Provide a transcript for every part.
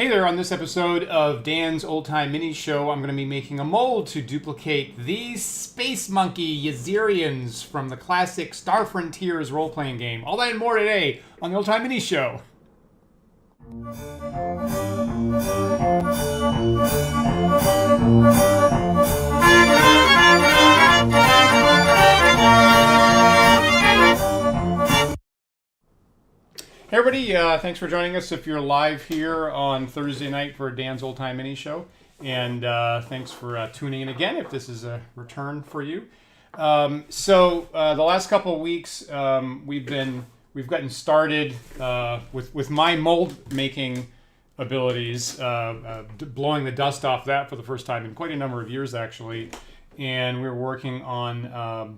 Hey there, on this episode of Dan's Old Time Mini Show, I'm going to be making a mold to duplicate these space monkey Yazirians from the classic Star Frontiers role-playing game. All that and more today on the Old Time Mini Show. Hey everybody, thanks for joining us if you're live here on Thursday night for Dan's Old Time Mini Show. And thanks for tuning in again if this is a return for you. The last couple of weeks we've gotten started with my mold making abilities, blowing the dust off that for the first time in quite a number of years actually. And we were working on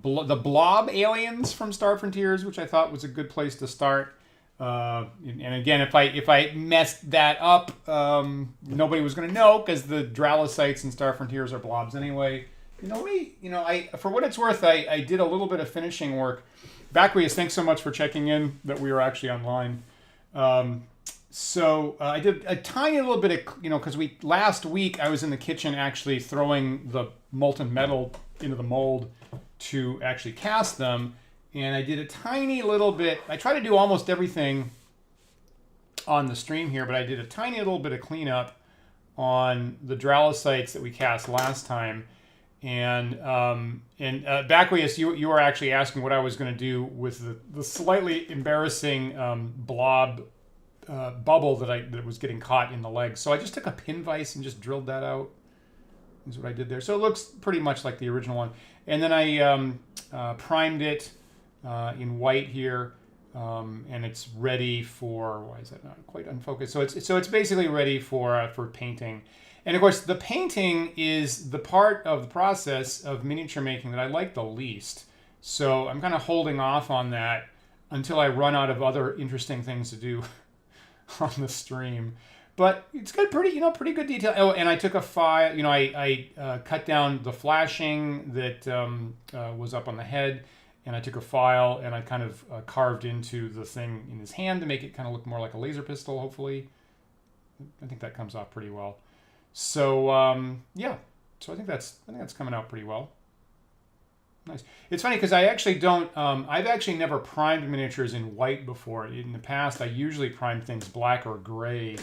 the blob aliens from Star Frontiers, which I thought was a good place to start. And again, if I messed that up, nobody was going to know because the Dralicites and Star Frontiers are blobs anyway. For what it's worth, I did a little bit of finishing work. Backways, thanks so much for checking in that we were actually online. I did a tiny little bit of, because last week I was in the kitchen actually throwing the molten metal into the mold to actually cast them. And I did a tiny little bit. I try to do almost everything on the stream here, but I did a tiny little bit of cleanup on the Dralicites that we cast last time. And Backways, you were actually asking what I was going to do with the slightly embarrassing blob bubble that was getting caught in the leg. So I just took a pin vise and just drilled that out. Is what I did there. So it looks pretty much like the original one. And then I primed it in white here, and it's ready for, why is that not quite unfocused? So it's basically ready for painting. And of course, the painting is the part of the process of miniature making that I like the least. So I'm kind of holding off on that until I run out of other interesting things to do on the stream. But it's got pretty good detail. Oh, and I took a file. I cut down the flashing that was up on the head. And I took a file and I kind of carved into the thing in his hand to make it kind of look more like a laser pistol, hopefully. I think that comes off pretty well. So, yeah. So I think that's coming out pretty well. Nice. It's funny because I actually don't... I've actually never primed miniatures in white before. In the past, I usually prime things black or gray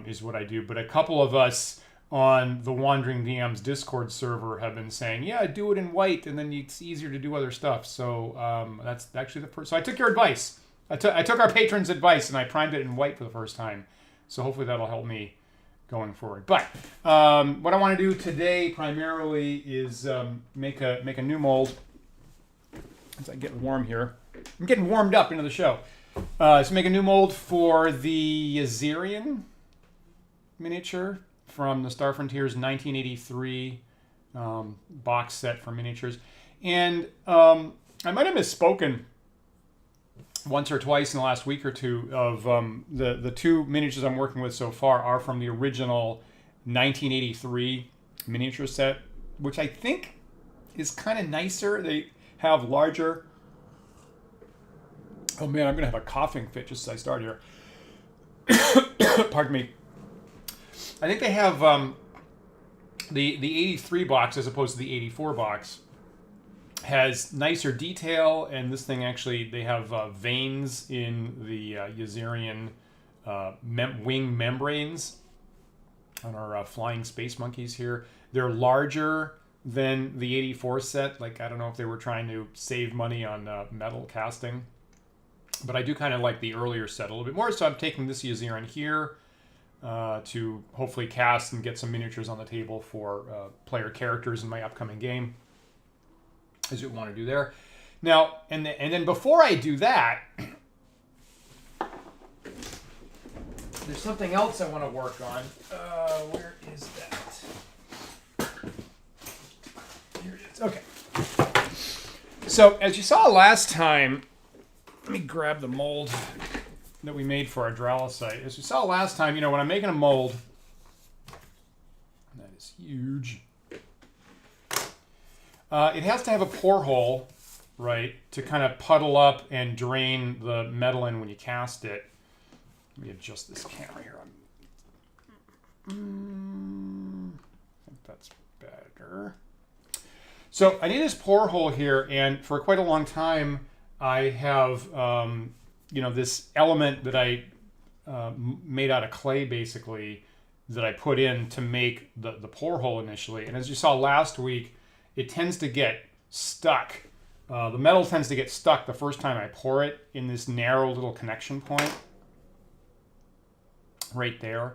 is what I do. But a couple of us on the Wandering DM's Discord server have been saying, yeah, do it in white, and then it's easier to do other stuff. So that's actually the first. So I took your advice. I took our patrons' advice, and I primed it in white for the first time. So hopefully that'll help me going forward. But what I want to do today primarily is make a new mold. As I get warm here, I'm getting warmed up into the show. So make a new mold for the Yazirian miniature from the Star Frontiers 1983 box set for miniatures. And I might have misspoken once or twice in the last week or two of the two miniatures I'm working with so far are from the original 1983 miniature set, which I think is kind of nicer. They have larger... Oh man, I'm going to have a coughing fit just as I start here. Pardon me. I think they have the 83 box as opposed to the 84 box has nicer detail, and this thing actually, they have veins in the Yazirian wing membranes on our flying space monkeys here. They're larger than the 84 set. Like, I don't know if they were trying to save money on metal casting, but I do kind of like the earlier set a little bit more. So I'm taking this Yazirian here to hopefully cast and get some miniatures on the table for player characters in my upcoming game, as you want to do there. Now, and then before I do that, there's something else I want to work on. Where is that? Here it is. Okay. So, as you saw last time, let me grab the mold that we made for our Dralicite. As you saw last time, when I'm making a mold, that is huge. It has to have a pore hole, right, to kind of puddle up and drain the metal in when you cast it. Let me adjust this camera here. I think that's better. So I need this pore hole here, and for quite a long time, I have, this element that I made out of clay, basically, that I put in to make the pore hole initially. And as you saw last week, it tends to get stuck. The metal tends to get stuck the first time I pour it in this narrow little connection point right there.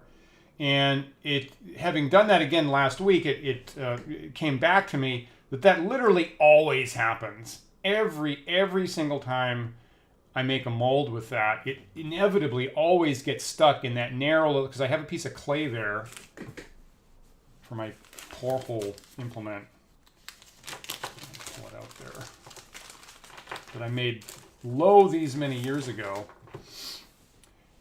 And having done that again last week, it came back to me that literally always happens. Every single time I make a mold with that, it inevitably always gets stuck in that narrow, because I have a piece of clay there for my pore hole implement. Pull it out there. That I made these many years ago.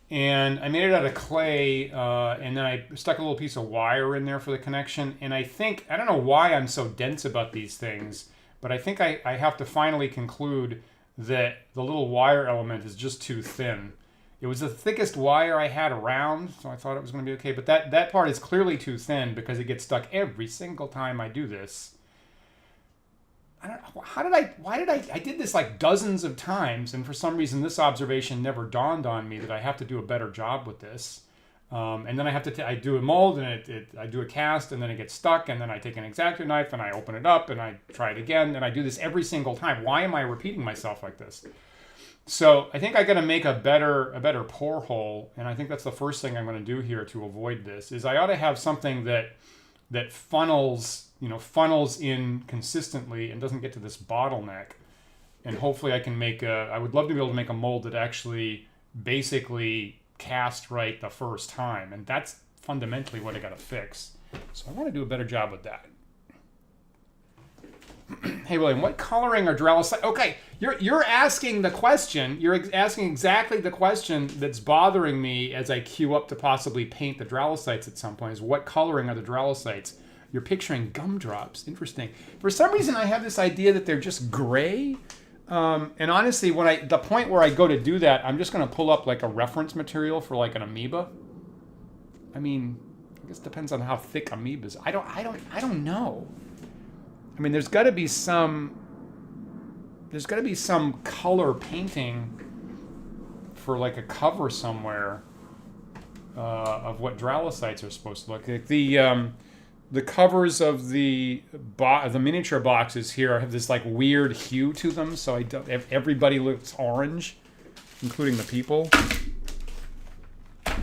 And I made it out of clay, and then I stuck a little piece of wire in there for the connection. And I don't know why I'm so dense about these things, but I think I have to finally conclude that the little wire element is just too thin. It was the thickest wire I had around, so I thought it was going to be okay. But that part is clearly too thin because it gets stuck every single time I do this. I don't know, I did this like dozens of times, and for some reason this observation never dawned on me that I have to do a better job with this. And then I do a mold, and I do a cast, and then it gets stuck, and then I take an X-Acto knife and I open it up and I try it again, and I do this every single time. Why am I repeating myself like this? So I think I got to make a better pore hole, and I think that's the first thing I'm going to do here to avoid this. Is I ought to have something that funnels in consistently and doesn't get to this bottleneck. And hopefully I can I would love to be able to make a mold that actually basically cast right the first time. And that's fundamentally what I got to fix. So I want to do a better job with that. Hey, William, what coloring are Drellicites? Okay, you're asking the question. You're asking exactly the question that's bothering me as I queue up to possibly paint the Drellicites at some point, is what coloring are the Drellicites? You're picturing gumdrops. Interesting. For some reason, I have this idea that they're just gray. And honestly, the point where I go to do that, I'm just going to pull up like a reference material for like an amoeba. I mean, I guess it depends on how thick amoebas. I don't know. I mean, there's got to be some color painting for like a cover somewhere of what Drellicites are supposed to look like. The covers of the miniature boxes here have this like weird hue to them, so everybody looks orange, including the people. Let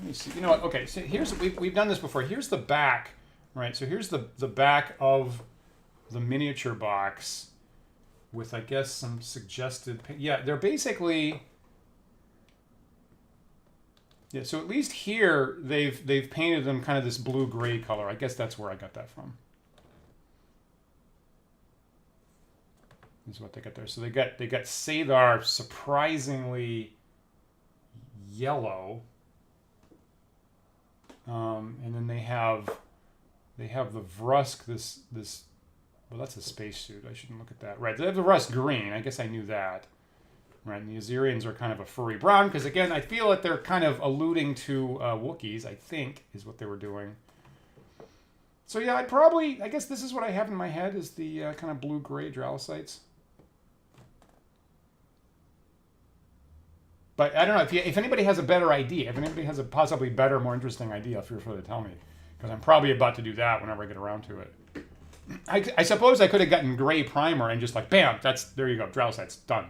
me see. You know what? Okay, so we've done this before. Here's the back, right? So here's the back of the miniature box with, I guess, some suggested. Yeah, they're basically. Yeah, so at least here they've painted them kind of this blue-gray color. I guess that's where I got that from. This is what they got there. So they got Sadar surprisingly yellow, and then they have the Vrusk this. Well, that's a spacesuit. I shouldn't look at that. Right, they have the Vrusk green. I guess I knew that. Right, and the Yazirians are kind of a furry brown, because again, I feel that they're kind of alluding to Wookiees, I think, is what they were doing. So yeah, I guess this is what I have in my head, is the kind of blue-gray Drellicites. But I don't know, if anybody has a better idea, if anybody has a possibly better, more interesting idea, feel free to tell me, because I'm probably about to do that whenever I get around to it. I suppose I could have gotten gray primer and just like, bam, there you go, Drellicites, done.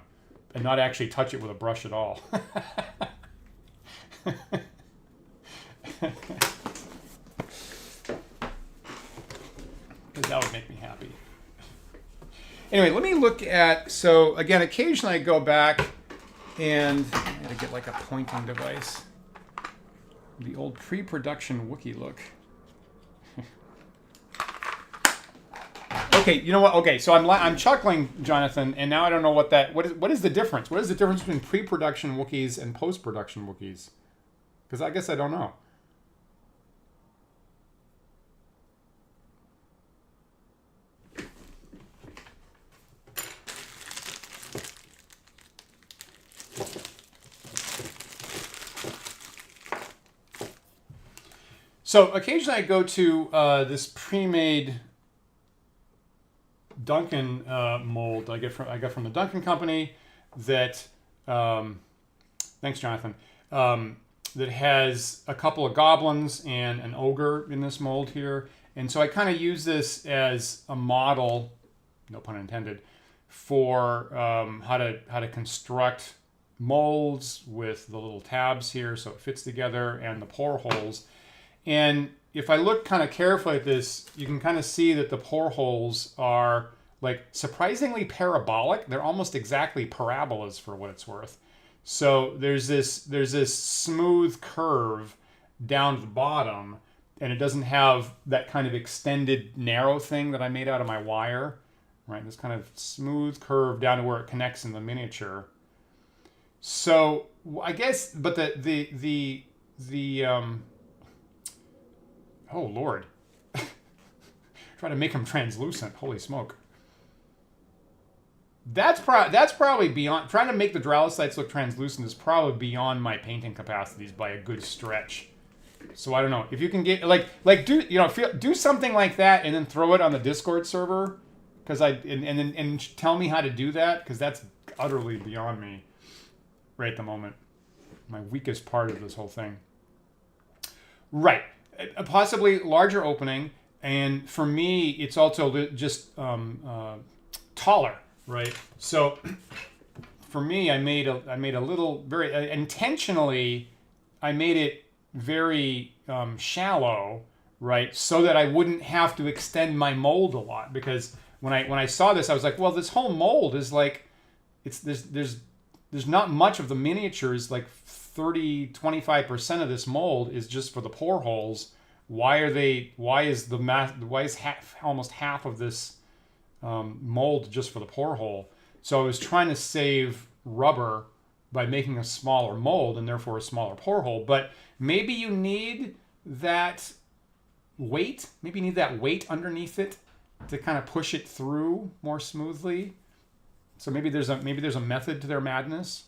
And not actually touch it with a brush at all. Because that would make me happy. Anyway, let me look at, so again, occasionally I go back and I gotta get like a pointing device. The old pre-production Wookiee look. Okay, you know what? Okay, so I'm chuckling, Jonathan, and now I don't know what is the difference? What is the difference between pre-production Wookiees and post-production Wookiees? Because I guess I don't know. So occasionally I go to this pre-made Duncan mold I got from the Duncan company that thanks Jonathan, that has a couple of goblins and an ogre in this mold here, and so I kind of use this as a model, no pun intended, for how to construct molds with the little tabs here so it fits together, and the pore holes. And if I look kind of carefully at this, you can kind of see that the pore holes are like surprisingly parabolic. They're almost exactly parabolas for what it's worth. So there's this smooth curve down to the bottom, and it doesn't have that kind of extended narrow thing that I made out of my wire, right? This kind of smooth curve down to where it connects in the miniature. So I guess, but the oh Lord, try to make them translucent. Holy smoke. That's probably beyond, trying to make the Dralicites look translucent is probably beyond my painting capacities by a good stretch. So I don't know if you can get do something like that and then throw it on the Discord server, because and tell me how to do that, because that's utterly beyond me right at the moment. My weakest part of this whole thing. Right, possibly larger opening, and for me it's also just taller. Right, so for me, I made a little very intentionally. I made it very shallow, right, so that I wouldn't have to extend my mold a lot. Because when I saw this, I was like, well, this whole mold is like, there's not much of the miniatures. Like 25% of this mold is just for the pore holes. Why is almost half of this mold just for the pore hole? So I was trying to save rubber by making a smaller mold and therefore a smaller pore hole. But maybe you need that weight. Maybe you need that weight underneath it to kind of push it through more smoothly. So maybe there's a method to their madness.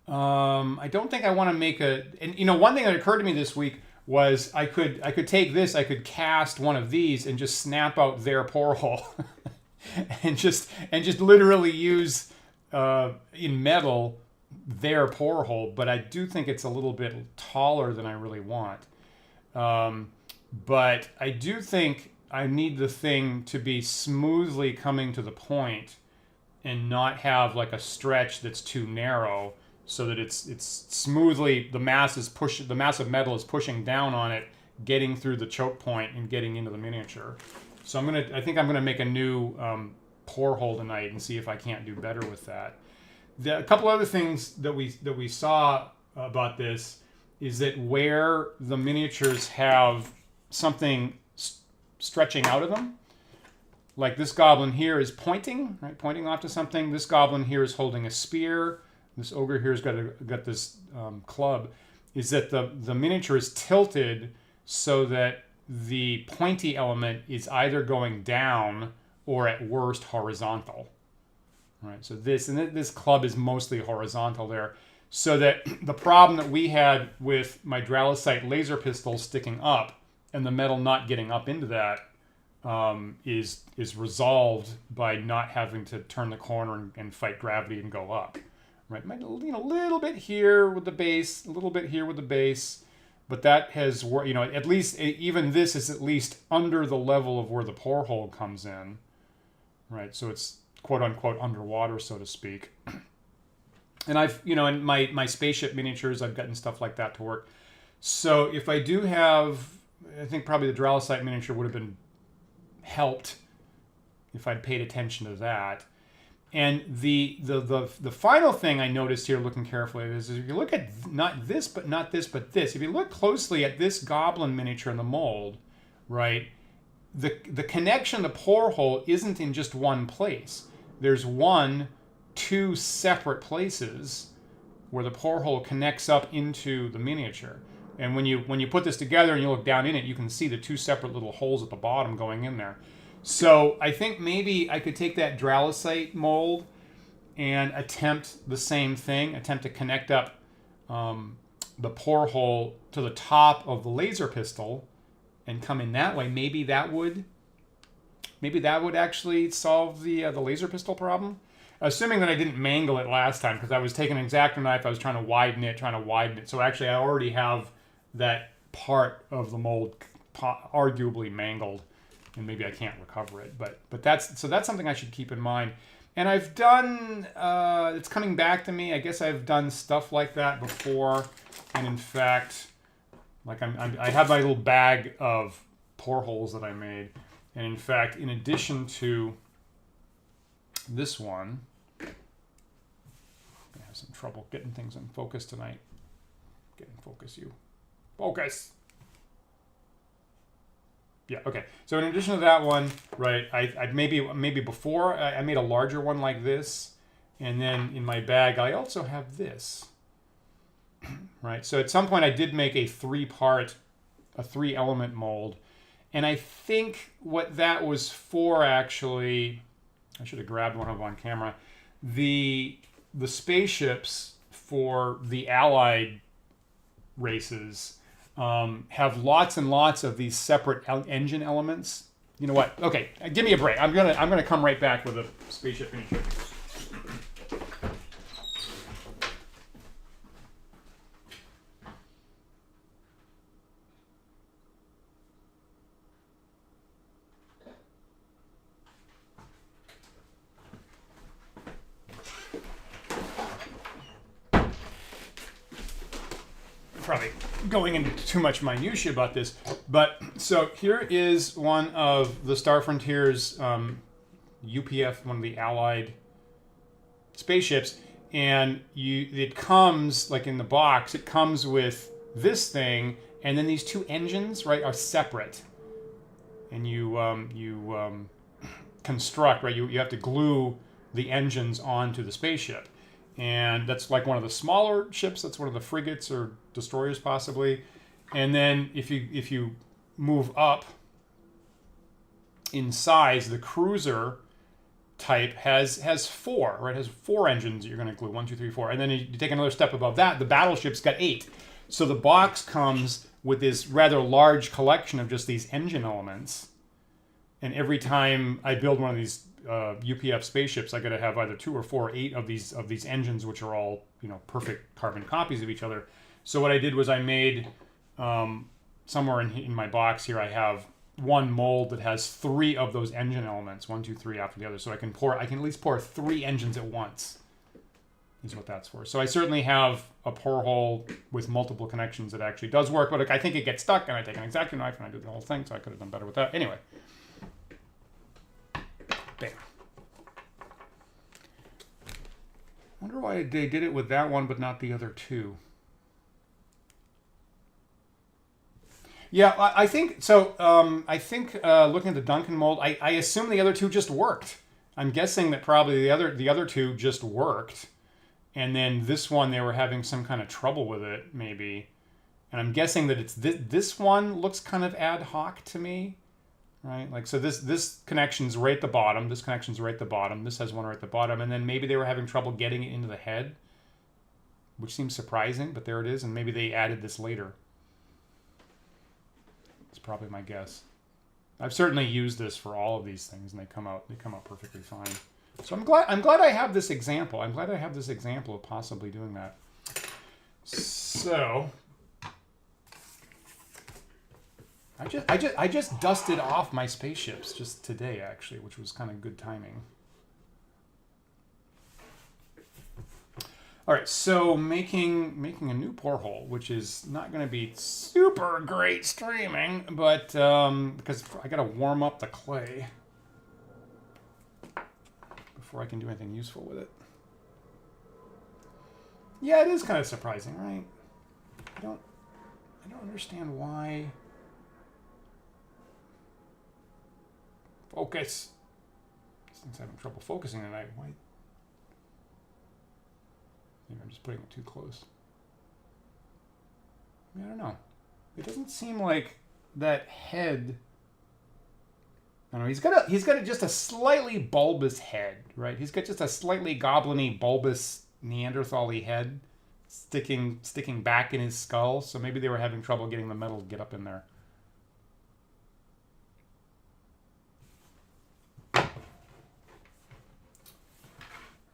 I don't think I want to make one thing that occurred to me this week was I could take this, I could cast one of these and just snap out their pore hole and just literally use in metal their pore hole. But I do think it's a little bit taller than I really want. But I do think I need the thing to be smoothly coming to the point and not have like a stretch that's too narrow, so that it's smoothly, the mass of metal is pushing down on it, getting through the choke point and getting into the miniature. So I think I'm gonna make a new pore hole tonight and see if I can't do better with that. A couple other things that we saw about this is that where the miniatures have something stretching out of them, like this goblin here is pointing off to something. This goblin here is holding a spear. This ogre here's got this club. Is that the miniature is tilted so that the pointy element is either going down or at worst horizontal. Right. So this club is mostly horizontal there, so that the problem that we had with my Dralicite laser pistol sticking up and the metal not getting up into that is resolved by not having to turn the corner and fight gravity and go up. Right, a little bit here with the base, a little bit here with the base, but that has, at least even this is at least under the level of where the pore hole comes in, right? So it's quote unquote underwater, so to speak. And I've, in my spaceship miniatures, I've gotten stuff like that to work. So if I do have, I think probably the Dralicite miniature would have been helped if I'd paid attention to that. And the final thing I noticed here, looking carefully, is if you look at not this, but not this, but this. If you look closely at this goblin miniature in the mold, right, the connection, the pore hole, isn't in just one place. There's two separate places where the pore hole connects up into the miniature. And when you put this together and you look down in it, you can see the two separate little holes at the bottom going in there. So I think maybe I could take that Dralicite mold and attempt the same thing, attempt to connect up the pore hole to the top of the laser pistol and come in that way, maybe that would actually solve the laser pistol problem. Assuming that I didn't mangle it last time, because I was taking an X-Acto knife, I was trying to widen it. So actually I already have that part of the mold arguably mangled, and maybe I can't recover it. But that's something I should keep in mind. And I've done, it's coming back to me, I guess I've done stuff like that before. And in fact, like I have my little bag of pore holes that I made. And in fact, in addition to this one, I have some trouble getting things in focus tonight. Get in focus, you. Focus! Yeah, okay. So in addition to that one, right, I maybe before, I made a larger one like this. And then in my bag, I also have this. Right, so at some point I did make a three-element mold. And I think what that was for, actually, I should have grabbed one of them on camera. The spaceships for the Allied races have lots and lots of these separate engine elements. You know what? Okay, give me a break. I'm gonna come right back with a spaceship finisher. Probably going into too much minutia about this, but so here is one of the Star Frontier's UPF, one of the Allied spaceships, and it comes, like in the box, it comes with this thing, and then these two engines, right, are separate, and you construct, right, you have to glue the engines onto the spaceship. And that's like one of the smaller ships. That's one of the frigates or destroyers, possibly. And then if you move up in size, the cruiser type has four, right? Has four engines that you're going to glue. 1, 2, 3, 4. And then you take another step above that. The battleship's got 8. So the box comes with this rather large collection of just these engine elements. And every time I build one of these UPF spaceships, I got to have either 2 or 4 or 8 of these engines, which are all, you know, perfect carbon copies of each other. So what I did was I made somewhere in my box here, I have one mold that has 3 of those engine elements, 1, 2, 3 after the other. So I can at least pour 3 engines at once. Is what that's for. So I certainly have a pore hole with multiple connections that actually does work, but I think it gets stuck, and I take an X-Acto knife and I do the whole thing. So I could have done better with that. Anyway. Bam. Wonder why they did it with that one but not the other 2. Yeah, I think so. I think looking at the Duncan mold, I assume the other 2 just worked. I'm guessing that probably the other 2 just worked, and then this one they were having some kind of trouble with it, maybe. And I'm guessing that it's this one looks kind of ad hoc to me. Right, like so this connection's right at the bottom, this connection's right at the bottom, this has one right at the bottom, and then maybe they were having trouble getting it into the head, which seems surprising, but there it is, and maybe they added this later. It's probably my guess. I've certainly used this for all of these things, and they come out perfectly fine. So I'm glad I have this example. I'm glad I have this example of possibly doing that. So I just dusted off my spaceships just today, actually, which was kind of good timing. All right, so making a new pore hole, which is not going to be super great streaming, but because I got to warm up the clay before I can do anything useful with it. Yeah, it is kind of surprising, right? I don't understand why. Focus. This thing's having trouble focusing tonight. Why? Maybe I'm just putting it too close. I don't know. It doesn't seem like that head. I don't know. He's got just a slightly bulbous head, right? He's got just a slightly goblin-y, bulbous Neanderthal-y head. sticking back in his skull. So maybe they were having trouble getting the metal to get up in there.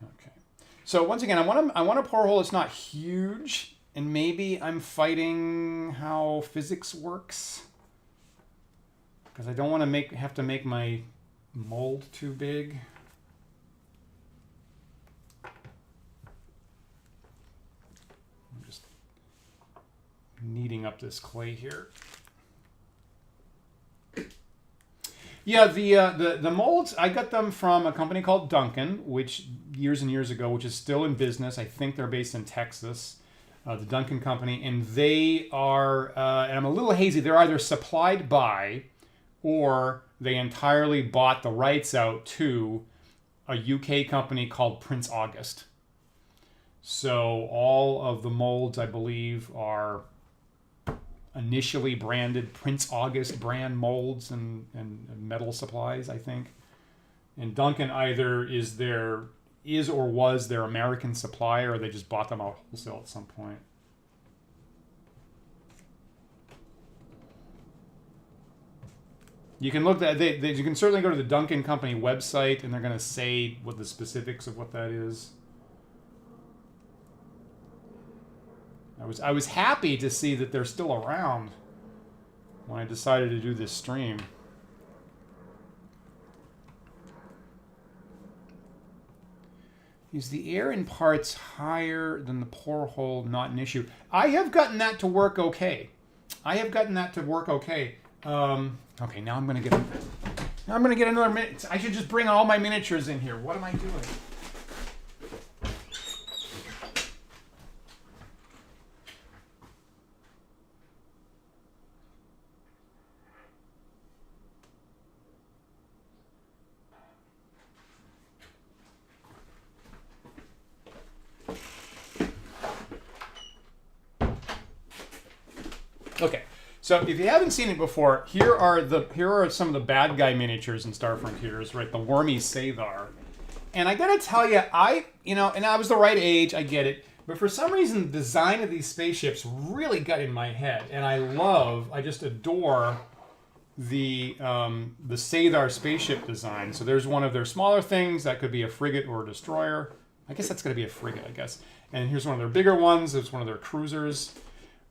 Okay. So once again, I want a pore hole that's not huge, and maybe I'm fighting how physics works, because I don't want to have to make my mold too big. I'm just kneading up this clay here. Yeah, the molds, I got them from a company called Duncan, which years and years ago, which is still in business. I think they're based in Texas, the Duncan company, and they are, and I'm a little hazy, they're either supplied by, or they entirely bought the rights out to a UK company called Prince August. So all of the molds, I believe, are initially branded Prince August brand molds and metal supplies, I think. And Duncan either is or was their American supplier, or they just bought them out wholesale at some point. You can look at you can certainly go to the Duncan company website, and they're going to say what the specifics of what that is. I was happy to see that they're still around when I decided to do this stream. Is the air in parts higher than the pore hole not an issue? I have gotten that to work okay. Okay, now I'm gonna get another minute. I should just bring all my miniatures in here. What am I doing? Okay, so if you haven't seen it before, here are some of the bad guy miniatures in Star Frontiers, right? The wormy Sathar. And I gotta tell you, and I was the right age, I get it, but for some reason, the design of these spaceships really got in my head, and I just adore the Sathar spaceship design. So there's one of their smaller things that could be a frigate or a destroyer. I guess that's gonna be a frigate, I guess. And here's one of their bigger ones. It's one of their cruisers.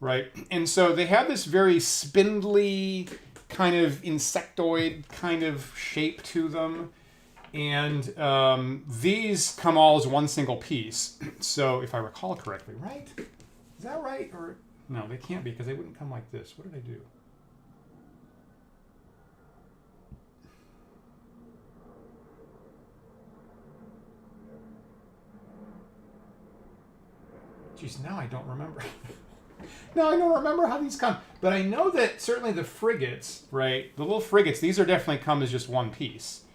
Right, and so they have this very spindly, kind of insectoid kind of shape to them, and these come all as one single piece. So if I recall correctly, right? Is that right? Or no, they can't be, because they wouldn't come like this. What did I do? Jeez, now I don't remember. No, I don't remember how these come. But I know that certainly the frigates, right, the little frigates, these are definitely come as just one piece.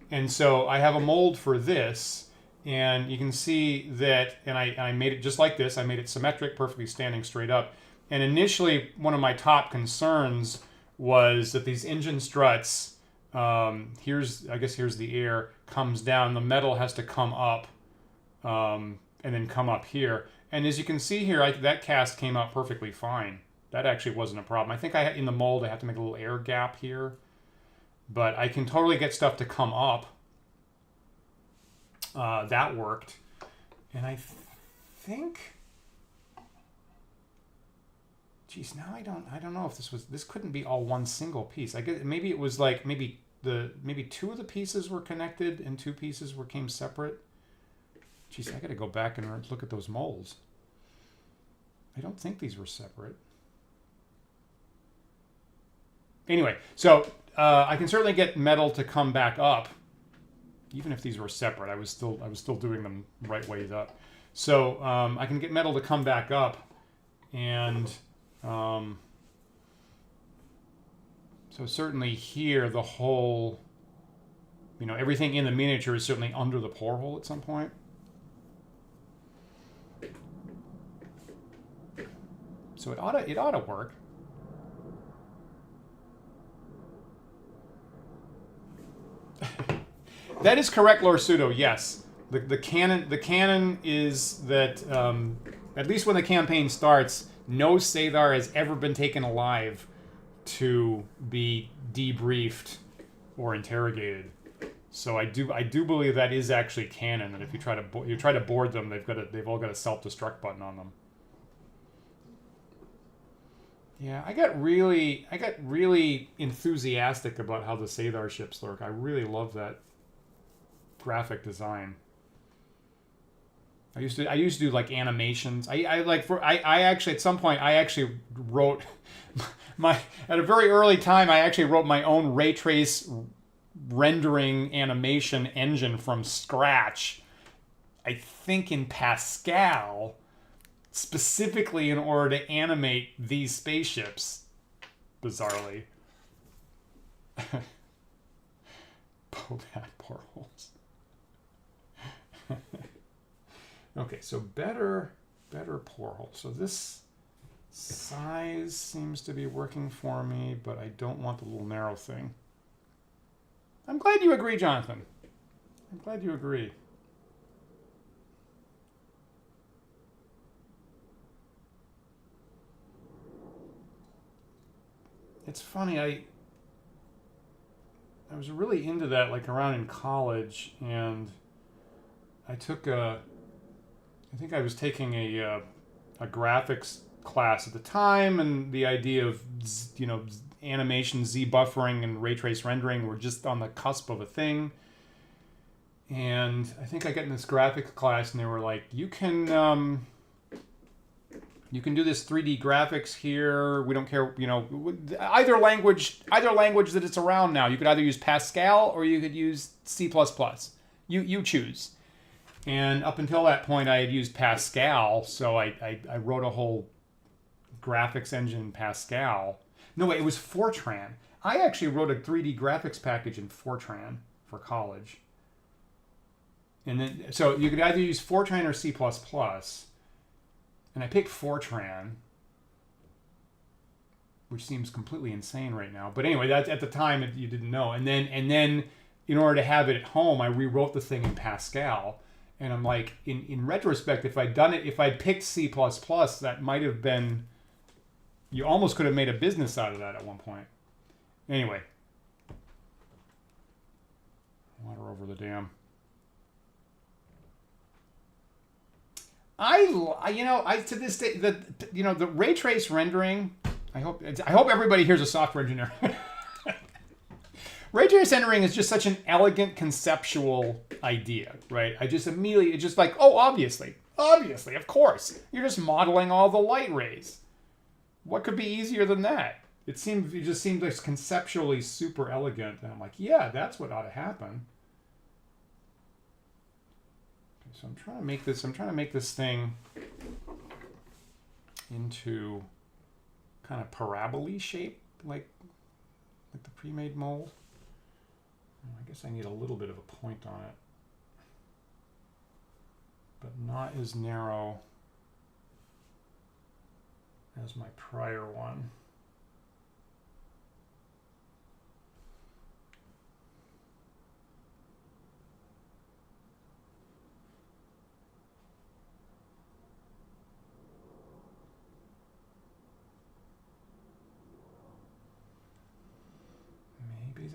And so I have a mold for this, and you can see that, and I made it just like this. I made it symmetric, perfectly standing straight up. And initially, one of my top concerns was that these engine struts, here's the air, comes down. The metal has to come up and then come up here. And as you can see here, that cast came out perfectly fine. That actually wasn't a problem. I think in the mold I have to make a little air gap here. But I can totally get stuff to come up. That worked. And I think... Geez, now I don't know if this couldn't be all one single piece. I guess maybe it was like maybe two of the pieces were connected and two pieces came separate. Geez, I got to go back and look at those molds. I don't think these were separate. Anyway, so I can certainly get metal to come back up, even if these were separate. I was still doing them right ways up. So I can get metal to come back up, and so certainly here the whole, everything in the miniature is certainly under the pore hole at some point. So it ought to work. That is correct, Lord Pseudo. Yes, the canon is that at least when the campaign starts, no Cathar has ever been taken alive to be debriefed or interrogated. So I do believe that is actually canon. That if you try to board them, they've all got a self-destruct button on them. Yeah, I got really enthusiastic about how the Cathar ships look. I really love that graphic design. I used to do like animations. I actually at some point I actually wrote at a very early time I actually wrote my own ray trace rendering animation engine from scratch. I think in Pascal, specifically in order to animate these spaceships, bizarrely. Pobat portholes. Okay, so better porthole. So this size seems to be working for me, but I don't want the little narrow thing. I'm glad you agree, Jonathan. I'm glad you agree. It's funny, I was really into that like around in college, and I think I was taking a graphics class at the time, and the idea of, you know, animation, Z buffering, and ray trace rendering were just on the cusp of a thing. And I think I got in this graphics class, and they were like, you can do this 3D graphics here. We don't care, you know, either language that it's around now. You could either use Pascal or you could use C++. You choose. And up until that point, I had used Pascal, so I wrote a whole graphics engine in Pascal. No, wait, it was Fortran. I actually wrote a 3D graphics package in Fortran for college. And then, so you could either use Fortran or C++. And I picked Fortran, which seems completely insane right now. But anyway, that's at the time you didn't know. And then in order to have it at home, I rewrote the thing in Pascal. And I'm like, in retrospect, if I'd picked C++, that might have been, you almost could have made a business out of that at one point. Anyway. Water over the dam. To this day, the ray trace rendering, I hope everybody here's a software engineer. Ray trace rendering is just such an elegant conceptual idea, right? It's just like, oh, obviously, of course. You're just modeling all the light rays. What could be easier than that? It just seemed like conceptually super elegant. And I'm like, yeah, that's what ought to happen. Okay, so I'm trying to make this thing into kind of parabole shape, like the pre-made mold. I guess I need a little bit of a point on it, but not as narrow as my prior one.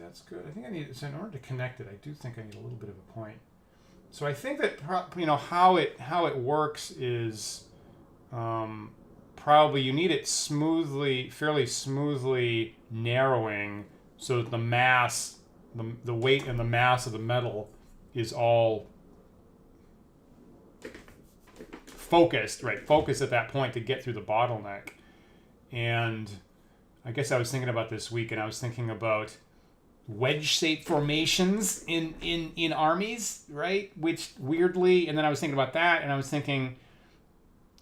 That's good. I think I need, so in order to connect it, I do think I need a little bit of a point. So I think that how it works is probably you need it fairly smoothly narrowing, so that the mass, the weight and the mass of the metal is all focused at that point to get through the bottleneck. And I guess I was thinking about this week, and I was thinking about wedge-shaped formations in armies, right? Which weirdly, and then I was thinking about that, and I was thinking,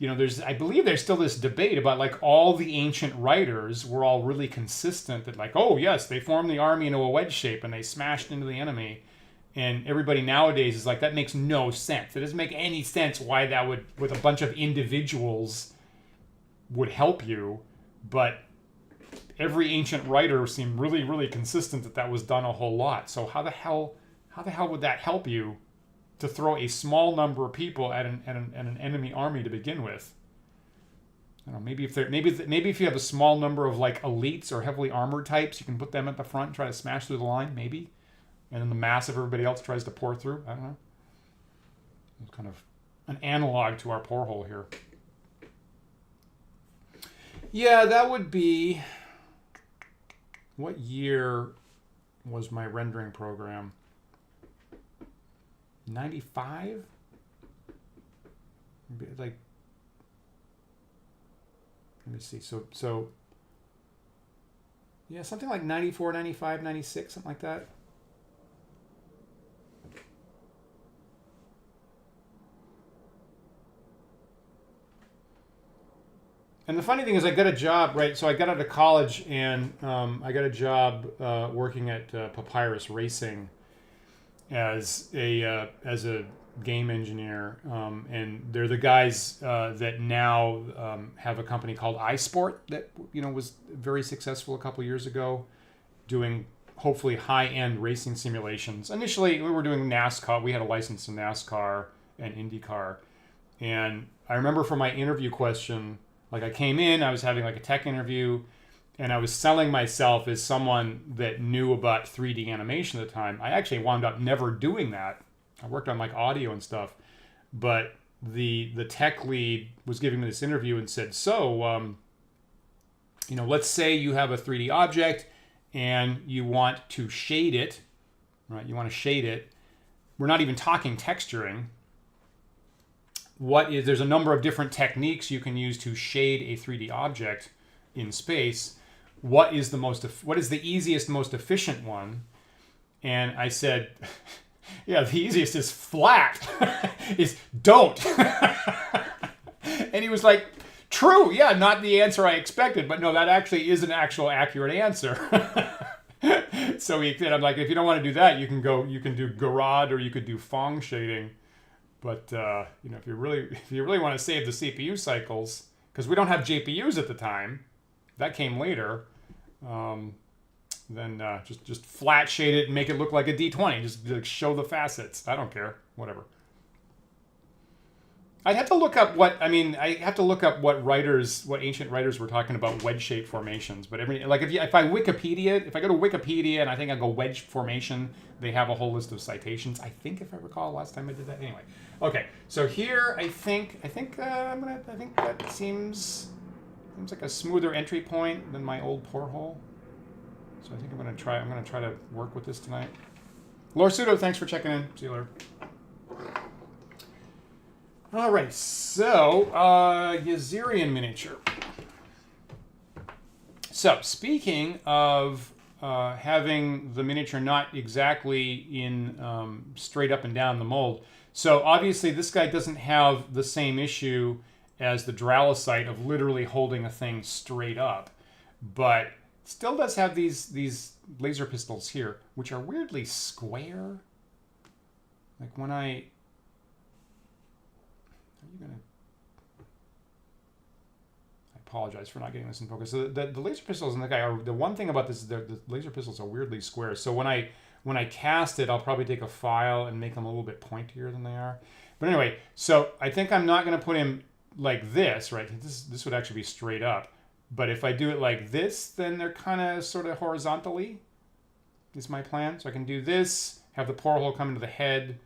I believe there's still this debate about like all the ancient writers were all really consistent that like, oh yes, they formed the army into a wedge shape and they smashed into the enemy. And everybody nowadays is like, that makes no sense. It doesn't make any sense why that would, with a bunch of individuals, would help you, but every ancient writer seemed really, really consistent that was done a whole lot. So how the hell would that help you to throw a small number of people at an enemy army to begin with? I don't know, maybe if you have a small number of like elites or heavily armored types, you can put them at the front and try to smash through the line, maybe. And then the mass of everybody else tries to pour through. I don't know. It's kind of an analog to our porthole here. Yeah, that would be... What year was my rendering program? 95? Like, let me see. So yeah, something like 94, 95, 96, something like that. And the funny thing is, I got a job, right? So I got out of college, and I got a job working at Papyrus Racing as a game engineer, and they're the guys that now have a company called iSport that was very successful a couple years ago, doing hopefully high-end racing simulations. Initially, we were doing NASCAR. We had a license in NASCAR and IndyCar, and I remember for my interview question. Like I came in, I was having like a tech interview, and I was selling myself as someone that knew about 3D animation at the time. I actually wound up never doing that. I worked on like audio and stuff, but the tech lead was giving me this interview and said, so, let's say you have a 3D object and you want to shade it, right? You want to shade it. We're not even talking texturing. There's a number of different techniques you can use to shade a 3D object in space. What is the easiest, most efficient one? And I said, yeah, the easiest is flat. is don't. And he was like, true, yeah, not the answer I expected, but no, that actually is an actual accurate answer. So I'm like, if you don't want to do that, you can do Garad, or you could do Phong shading. But if you really want to save the CPU cycles, because we don't have GPUs at the time, that came later. Then just flat shade it and make it look like a D20. Just like, show the facets. I don't care. Whatever. I have to look up what ancient writers were talking about wedge-shaped formations. But if I go to Wikipedia and I think I go wedge formation, they have a whole list of citations. I think, if I recall, last time I did that. Anyway, okay. So here, I think that seems like a smoother entry point than my old porthole. So I think I'm gonna try to work with this tonight. Lord Pseudo, thanks for checking in. See you later. All right, so Yazirian miniature. So speaking of having the miniature not exactly in straight up and down the mold, so obviously this guy doesn't have the same issue as the Dralocite of literally holding a thing straight up, but still does have these laser pistols here, which are weirdly square. Like when I apologize for not getting this in focus. So the laser pistols in the guy are, the one thing about this is the laser pistols are weirdly square. So when I cast it, I'll probably take a file and make them a little bit pointier than they are. But anyway, so I think I'm not going to put him like this, right? This would actually be straight up. But if I do it like this, then they're kind of sort of horizontally, is my plan. So I can do this, have the porthole come into the head.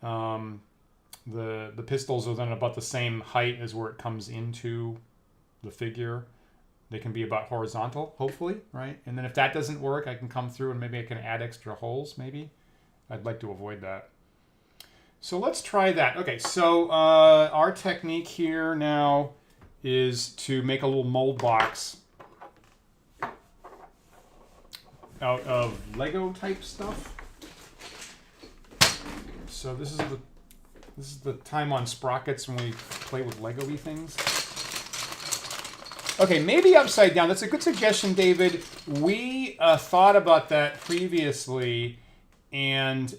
The pistols are then about the same height as where it comes into the figure. They can be about horizontal, hopefully, right? And then if that doesn't work, I can come through and maybe I can add extra holes, maybe. I'd like to avoid that. So let's try that. Okay, so our technique here now is to make a little mold box out of Lego type stuff. So this is the time on sprockets when we play with Lego-y things. Okay, maybe upside down. That's a good suggestion, David. We thought about that previously, and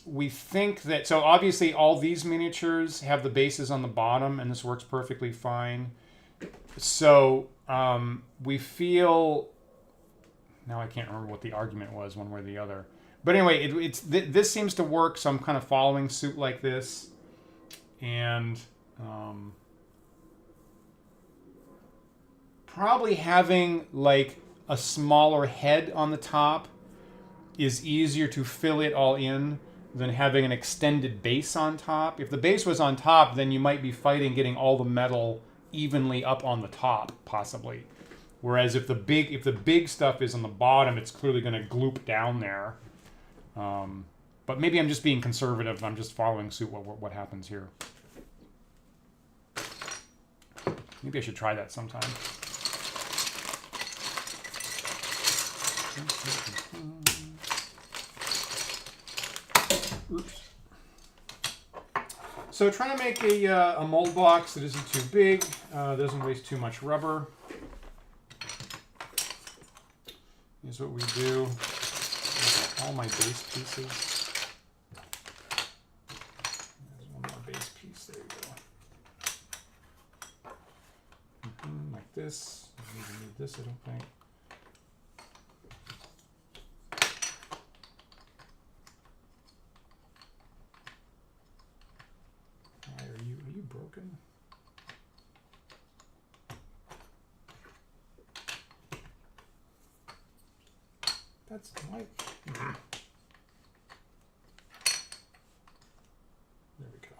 we think that... So obviously all these miniatures have the bases on the bottom, and this works perfectly fine. So we feel... Now I can't remember what the argument was, one way or the other. But anyway, this seems to work, so I'm kind of following suit like this. And probably having like a smaller head on the top is easier to fill it all in than having an extended base on top. If the base was on top, then you might be fighting getting all the metal evenly up on the top, possibly. Whereas if the big stuff is on the bottom, it's clearly going to gloop down there. But maybe I'm just being conservative. I'm just following suit what happens here. Maybe I should try that sometime. Oops. So trying to make a mold box that isn't too big, doesn't waste too much rubber. Here's what we do. All my base pieces. There's one more base piece. There you go. Like this. I don't even need this, I don't think. Are you broken? That's like. There we go.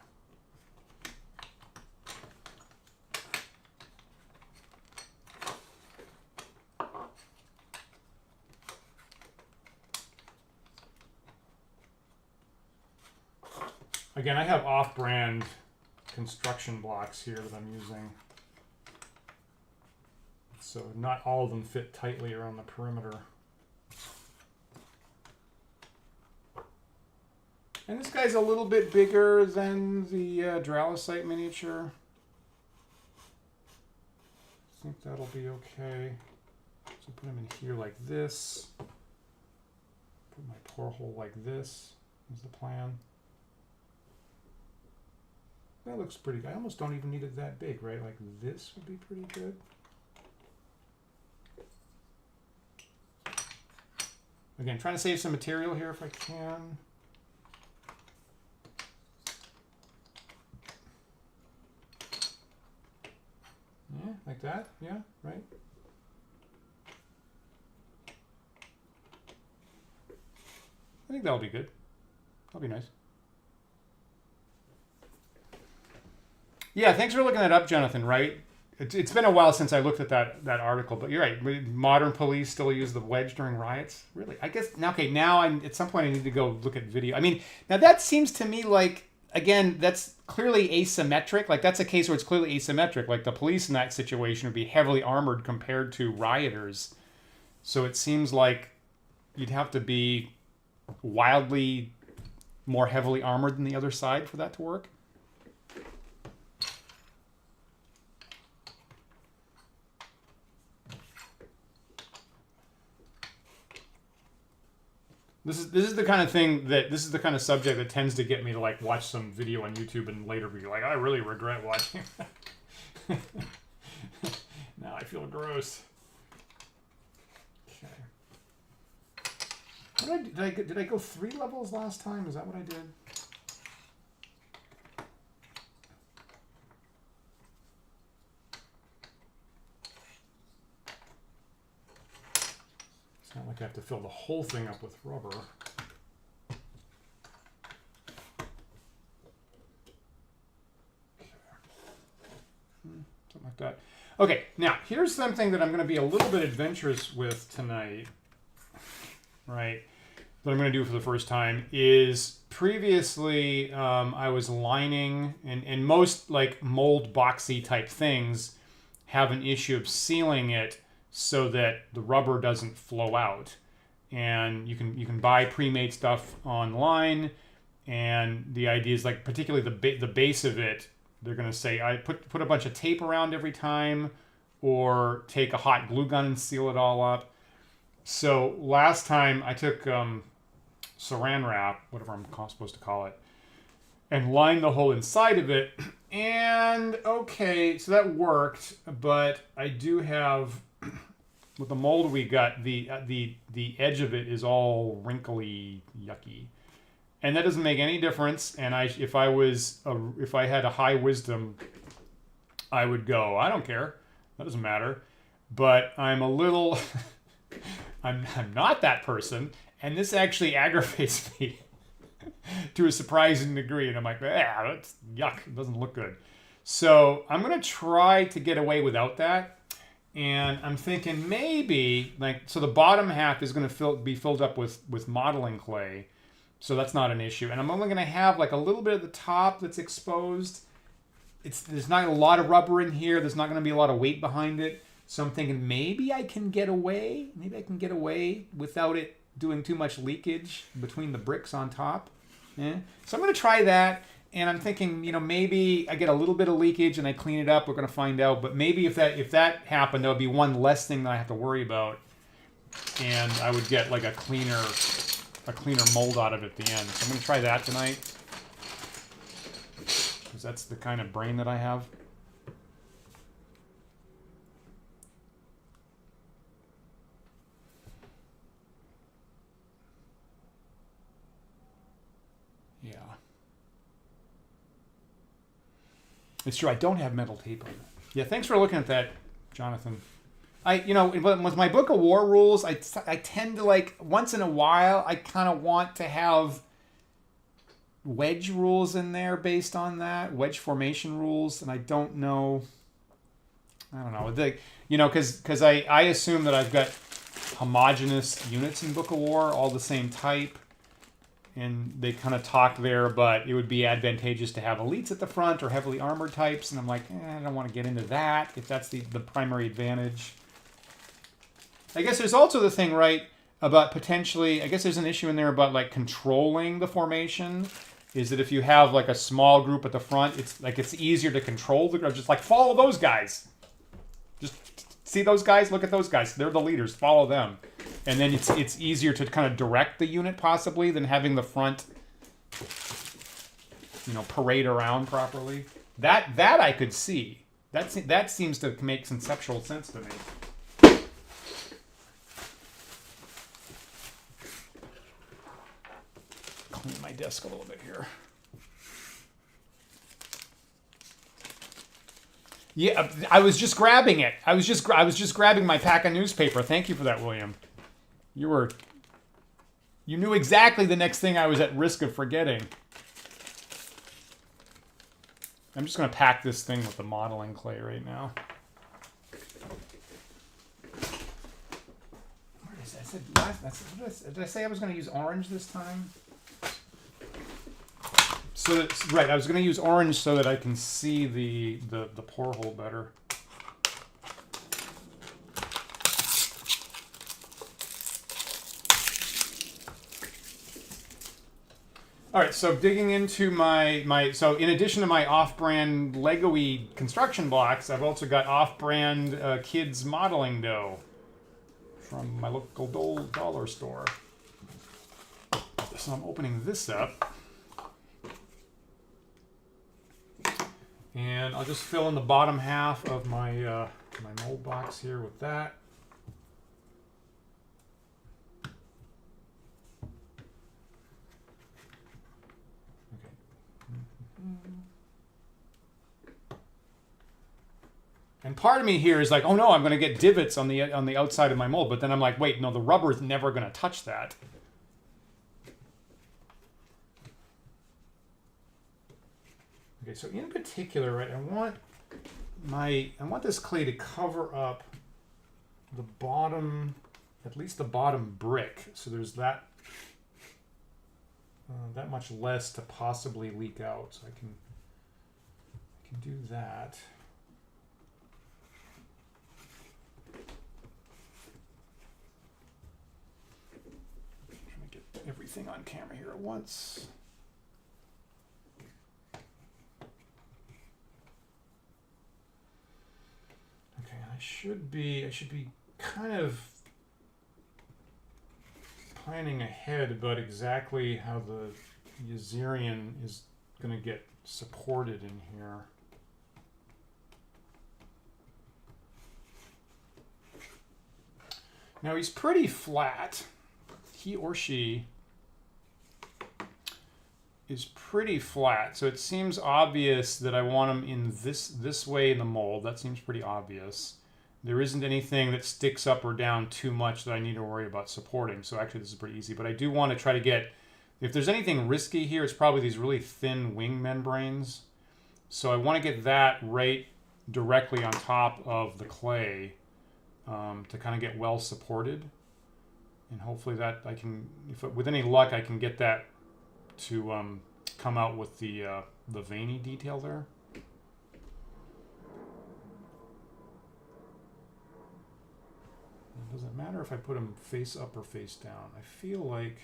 Again, I have off-brand construction blocks here that I'm using. So not all of them fit tightly around the perimeter. And this guy's a little bit bigger than the Dralisite miniature. I think that'll be okay. So put him in here like this. Put my porthole like this is the plan. That looks pretty good. I almost don't even need it that big, right? Like this would be pretty good. Again, trying to save some material here if I can. Yeah, like that. Yeah, right. I think that'll be good. That'll be nice. Yeah, thanks for looking that up, Jonathan, right? It's been a while since I looked at that article, but you're right. Modern police still use the wedge during riots? Really? I guess, now, okay, now at some point I need to go look at video. I mean, now that seems to me like, again, that's clearly asymmetric. Like, that's a case where it's clearly asymmetric. Like, the police in that situation would be heavily armored compared to rioters. So it seems like you'd have to be wildly more heavily armored than the other side for that to work. This is the kind of thing this is the kind of subject that tends to get me to like watch some video on YouTube and later be like, I really regret watching that. Now I feel gross. Okay. Did I go 3 levels last time? Is that what I did? It's not like I have to fill the whole thing up with rubber. Okay. Something like that. Okay, now here's something that I'm going to be a little bit adventurous with tonight, right? That I'm going to do for the first time is previously I was lining, and most like mold boxy type things have an issue of sealing it so that the rubber doesn't flow out. And you can buy pre-made stuff online, and the idea is like particularly the base of it, they're going to say I put a bunch of tape around every time, or take a hot glue gun and seal it all up. So last time I took saran wrap, whatever I'm supposed to call it, and lined the hole inside of it, and okay, so that worked, but I do have, with the mold we got, the edge of it is all wrinkly, yucky, and that doesn't make any difference. And if I had a high wisdom, I would go, I don't care, that doesn't matter. but I'm a little, I'm not that person, and this actually aggravates me to a surprising degree, and I'm like, that's yuck, it doesn't look good. So I'm gonna try to get away without that, and I'm thinking maybe, like, so the bottom half is gonna be filled up with modeling clay, so that's not an issue, and I'm only gonna have like a little bit of the top that's exposed. There's not a lot of rubber in here, there's not gonna be a lot of weight behind it, so I'm thinking maybe I can get away, without it doing too much leakage between the bricks on top. Yeah. So I'm going to try that, and I'm thinking, maybe I get a little bit of leakage and I clean it up. We're going to find out, but maybe if that happened, there would be one less thing that I have to worry about, and I would get like a cleaner mold out of it at the end. So I'm going to try that tonight, because that's the kind of brain that I have. Yeah. It's true, I don't have metal tape on it. Yeah, thanks for looking at that, Jonathan. With my book of war rules, I tend to, like, once in a while, I kind of want to have wedge rules in there based on that, wedge formation rules, and I don't know, because I assume that I've got homogeneous units in Book of War, all the same type, and they kind of talk there, but it would be advantageous to have elites at the front or heavily armored types, and I'm like, I don't want to get into that if that's the primary advantage. I guess there's also the thing, right, about potentially, I guess there's an issue in there about, like, controlling the formation, is that if you have, like, a small group at the front, it's easier to control the group, just like, follow those guys. Just see those guys, look at those guys, they're the leaders, follow them. And then it's easier to kind of direct the unit, possibly, than having the front, parade around properly. That I could see. That seems to make conceptual sense to me. Clean my desk a little bit here. Yeah, I was just grabbing it. I was just grabbing my pack of newspaper. Thank you for that, William. You knew exactly the next thing I was at risk of forgetting. I'm just going to pack this thing with the modeling clay right now. Where is that? Did I say I was going to use orange this time? Right, I was going to use orange so that I can see the pore hole better. All right, so digging into so in addition to my off-brand Lego-y construction blocks, I've also got off-brand kids modeling dough from my local dollar store. So I'm opening this up. And I'll just fill in the bottom half of my my mold box here with that. And part of me here is like, oh no, I'm going to get divots on the outside of my mold. But then I'm like, wait, no, the rubber is never going to touch that. Okay, so in particular, right, I want this clay to cover up the bottom, at least the bottom brick. So there's that much less to possibly leak out. So I can do that. Everything on camera here at once. Okay, I should be kind of planning ahead about exactly how the Yazirian is going to get supported in here. Now he's pretty flat. He or she is pretty flat, so it seems obvious that I want him in this way in the mold. That seems pretty obvious. there isn't anything that sticks up or down too much that I need to worry about supporting. So actually this is pretty easy, but I do want to try to get, if there's anything risky here, it's probably these really thin wing membranes. So I want to get that right directly on top of the clay to kind of get well supported. And hopefully that I can, with any luck, I can get that to come out with the veiny detail there. Does it matter if I put them face up or face down? I feel like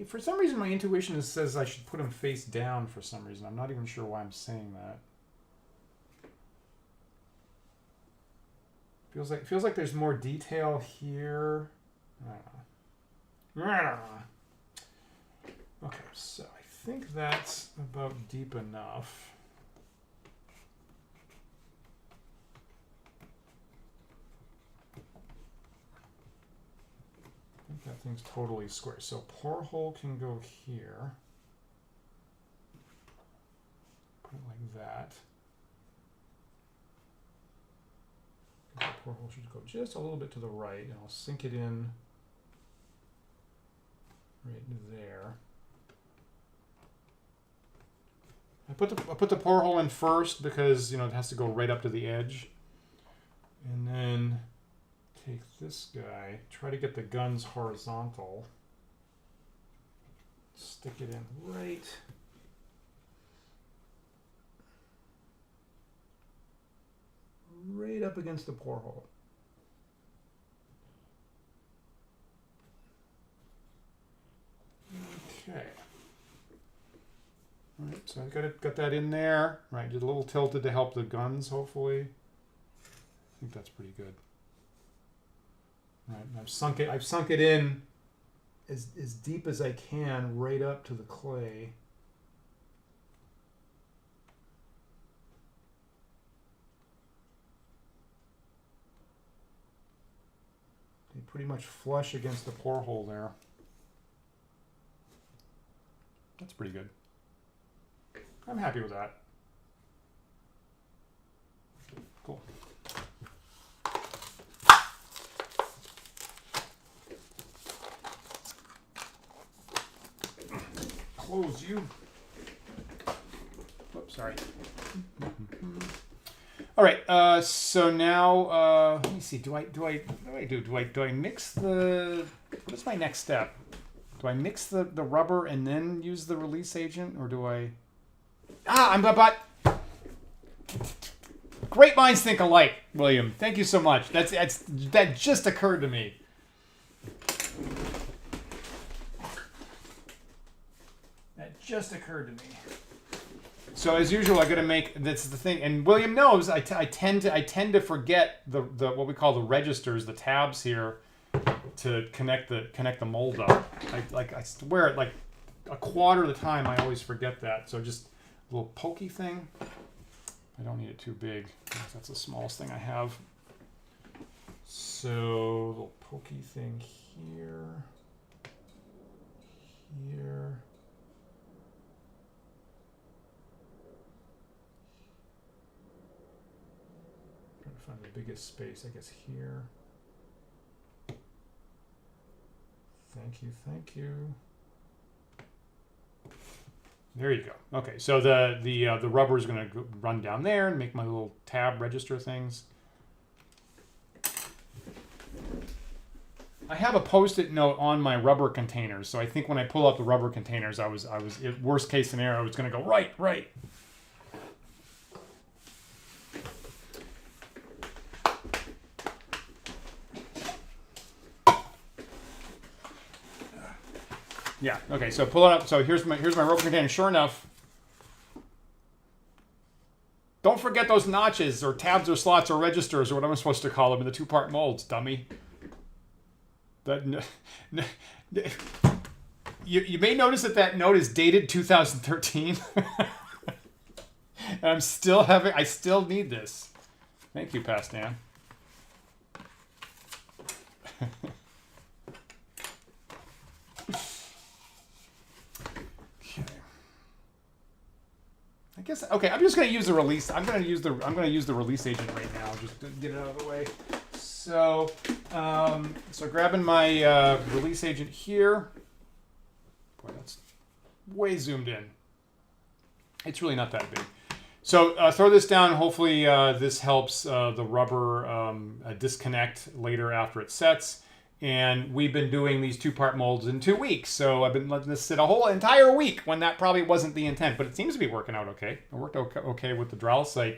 for some reason my intuition says I should put them face down for some reason. I'm not even sure why I'm saying that. Feels like there's more detail here. I don't know. Okay, so I think that's about deep enough. I think that thing's totally square. So pore hole can go here. Put it like that. The pore hole should go just a little bit to the right, and I'll sink it in right there. I put the pore hole in first because, you know, it has to go right up to the edge. And then take this guy, try to get the guns horizontal. Stick it in right up against the pore hole. Okay. All right, so I got that in there. Right, just a little tilted to help the guns, hopefully. I think that's pretty good. All right, I've sunk it in as deep as I can, right up to the clay. Okay, pretty much flush against the pore hole there. That's pretty good. I'm happy with that. Cool. Close you. Oops, sorry. All right. So now, let me see. Do I mix the? What is my next step? Do I mix the rubber and then use the release agent, or do I? But great minds think alike, William. Thank you so much. That just occurred to me. That just occurred to me. So as usual, I got to make, that's the thing, and William knows I tend to forget the what we call the registers, the tabs here, to connect the mold up. I swear it, like a quarter of the time I always forget that. So just a little pokey thing. I don't need it too big. That's the smallest thing I have. So a little pokey thing here. Here. Trying to find the biggest space, I guess here. Thank you. There you go. Okay, so the rubber is going to run down there and make my little tab register things. I have a Post-it note on my rubber containers, so I think when I pull out the rubber containers, I was worst case scenario, I was going to go right. Yeah. Okay. So pull it up. So here's my rubber container. Sure enough, don't forget those notches or tabs or slots or registers or what I'm supposed to call them in the two-part molds, dummy. You may notice that note is dated 2013. And I still need this. Thank you, Pastan. I guess okay. I'm just gonna use the release. I'm gonna use the release agent right now, just to get it out of the way. So, so grabbing my release agent here. Boy, that's way zoomed in. It's really not that big. So throw this down. Hopefully this helps the rubber disconnect later after it sets. And we've been doing these 2-part molds in 2 weeks. So I've been letting this sit a whole entire week when that probably wasn't the intent. But it seems to be working out okay. It worked okay with the Dralsite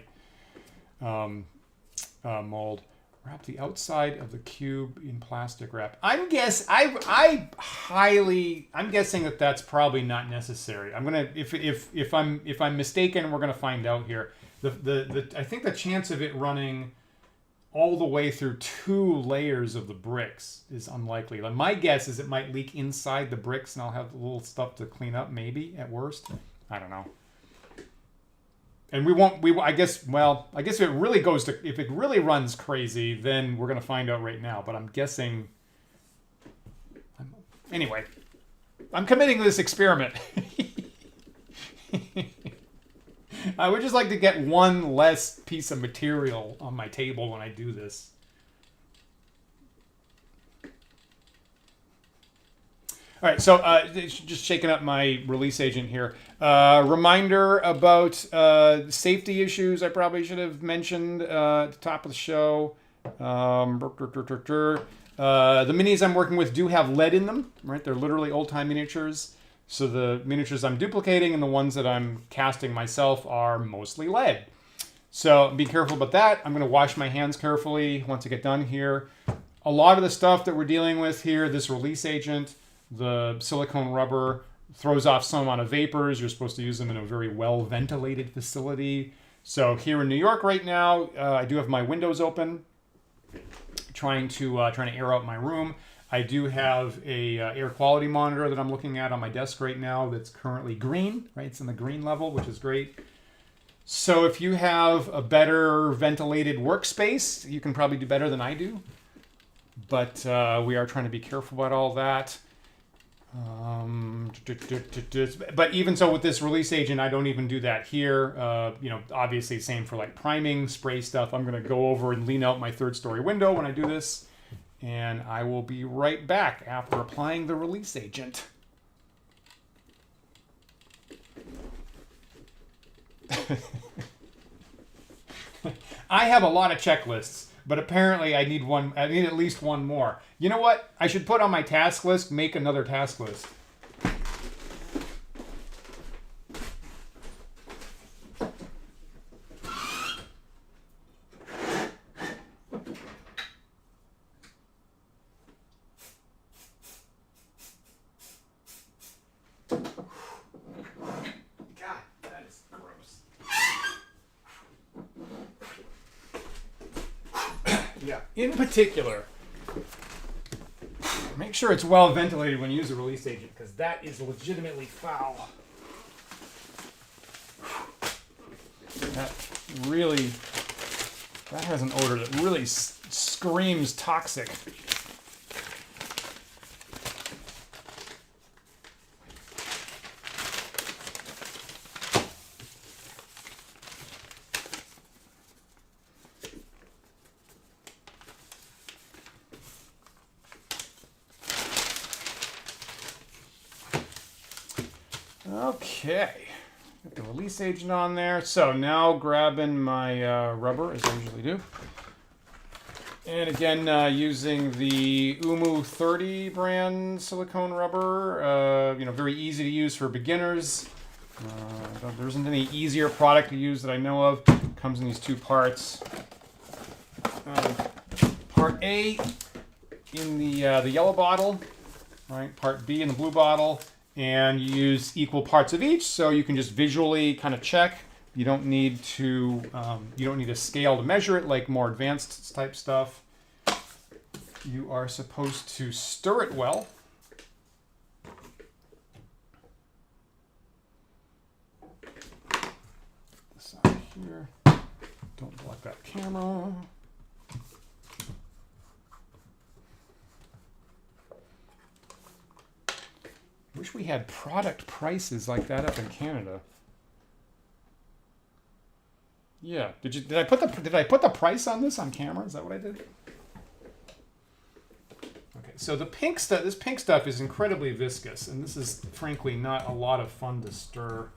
mold. Wrap the outside of the cube in plastic wrap. I'm guessing that that's probably not necessary. I'm gonna if I'm mistaken, we're gonna find out here. I think the chance of it running all the way through 2 layers of the bricks is unlikely. Like my guess is it might leak inside the bricks, and I'll have a little stuff to clean up, maybe at worst. I don't know. And I guess if it really if it really runs crazy, then we're going to find out right now. But I'm guessing, anyway, I'm committing to this experiment. I would just like to get one less piece of material on my table when I do this. All right, so just shaking up my release agent here. Reminder about safety issues I probably should have mentioned at the top of the show. The minis I'm working with do have lead in them, right? They're literally old-time miniatures. So the miniatures I'm duplicating and the ones that I'm casting myself are mostly lead. So be careful about that. I'm going to wash my hands carefully once I get done here. A lot of the stuff that we're dealing with here, this release agent, the silicone rubber, throws off some amount of vapors. You're supposed to use them in a very well-ventilated facility. So here in New York right now, I do have my windows open, trying to air out my room. I do have a air quality monitor that I'm looking at on my desk right now that's currently green, right? It's in the green level, which is great. So if you have a better ventilated workspace, you can probably do better than I do. But we are trying to be careful about all that. But even so with this release agent, I don't even do that here. Obviously same for like priming, spray stuff. I'm going to go over and lean out my 3rd-story window when I do this. And I will be right back after applying the release agent. I have a lot of checklists, but apparently I need at least one more. You know what? I should put on my task list, make another task list. In particular, make sure it's well ventilated when you use a release agent, because that is legitimately foul. That has an odor that really screams toxic. Okay, got the release agent on there. So now grabbing my rubber, as I usually do. And again, using the Umu 30 brand silicone rubber. Very easy to use for beginners. There isn't any easier product to use that I know of. It comes in these 2 parts. Part A in the yellow bottle, right? Part B in the blue bottle. And you use equal parts of each, so you can just visually kind of check. You don't need to a scale to measure it like more advanced type stuff. You are supposed to stir it well. This out here. Don't block that camera. Wish we had product prices like that up in Canada. Yeah. Did I put the price on this on camera? Is that what I did? Okay. So the pink stuff, this pink stuff is incredibly viscous, and this is frankly not a lot of fun to stir.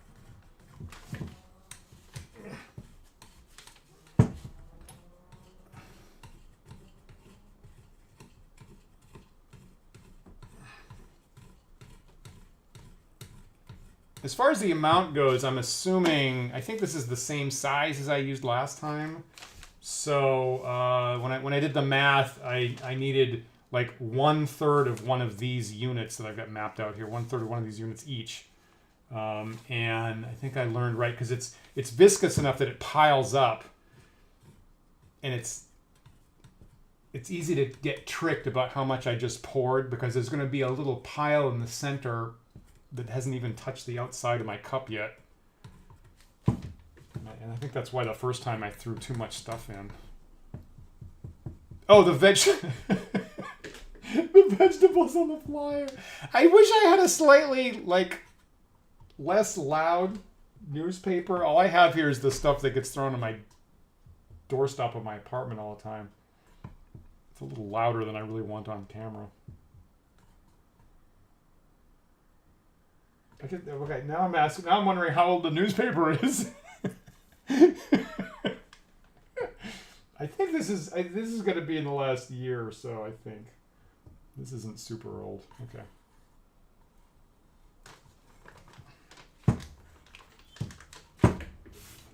As far as the amount goes, I'm assuming, I think this is the same size as I used last time. So when I did the math, I needed like 1/3 of one of these units that I've got mapped out here, 1/3 of one of these units each. And I think I learned right, because it's viscous enough that it piles up, and it's easy to get tricked about how much I just poured, because there's going to be a little pile in the center that hasn't even touched the outside of my cup yet. And I think that's why the first time I threw too much stuff in. Oh, the the vegetables on the flyer. I wish I had a slightly, like, less loud newspaper. All I have here is the stuff that gets thrown on my doorstop of my apartment all the time. It's a little louder than I really want on camera. Okay, now I'm wondering how old the newspaper is. I think this is going to be in the last year or so, I think. This isn't super old. Okay.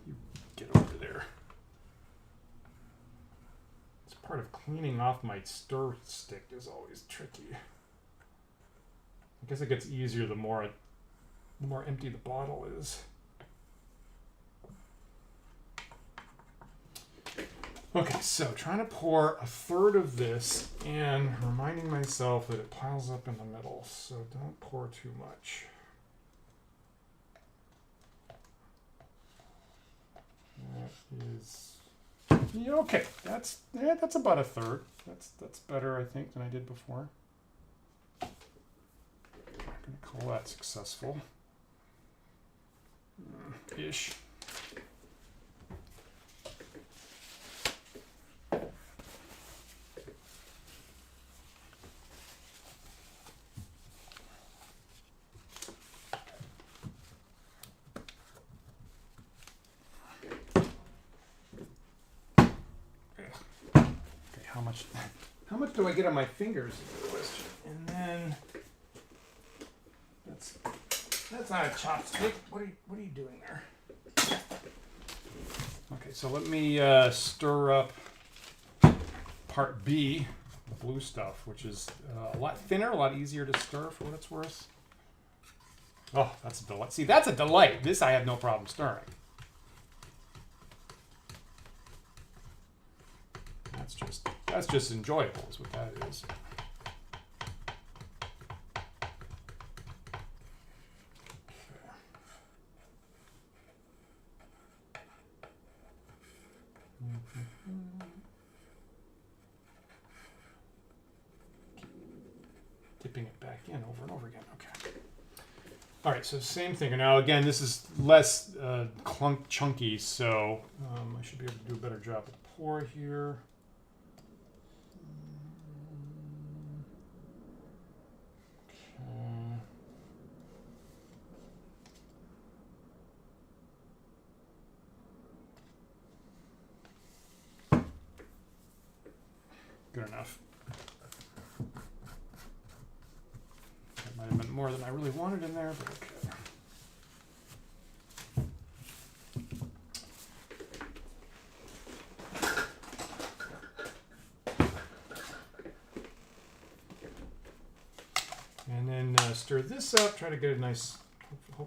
You get over there. This part of cleaning off my stir stick is always tricky. I guess it gets easier the more empty the bottle is. Okay, so trying to pour 1/3 of this and reminding myself that it piles up in the middle, so don't pour too much. That is, yeah, okay. That's about 1/3. That's better, I think, than I did before. I'm gonna call that successful. Ish. How much do I get on my fingers is the question. And then that's not a chopstick. What are you doing there? Okay, so let me stir up part B, the blue stuff, which is a lot thinner, a lot easier to stir for what it's worth. Oh, that's a delight. See, that's a delight. This I have no problem stirring. That's just enjoyable is what that is. Dipping it back in over and over again. Okay. All right, so same thing. And now again, this is less chunky, so I should be able to do a better job with pour here. Good enough. That might have been more than I really wanted in there, but okay. And then stir this up, try to get a nice,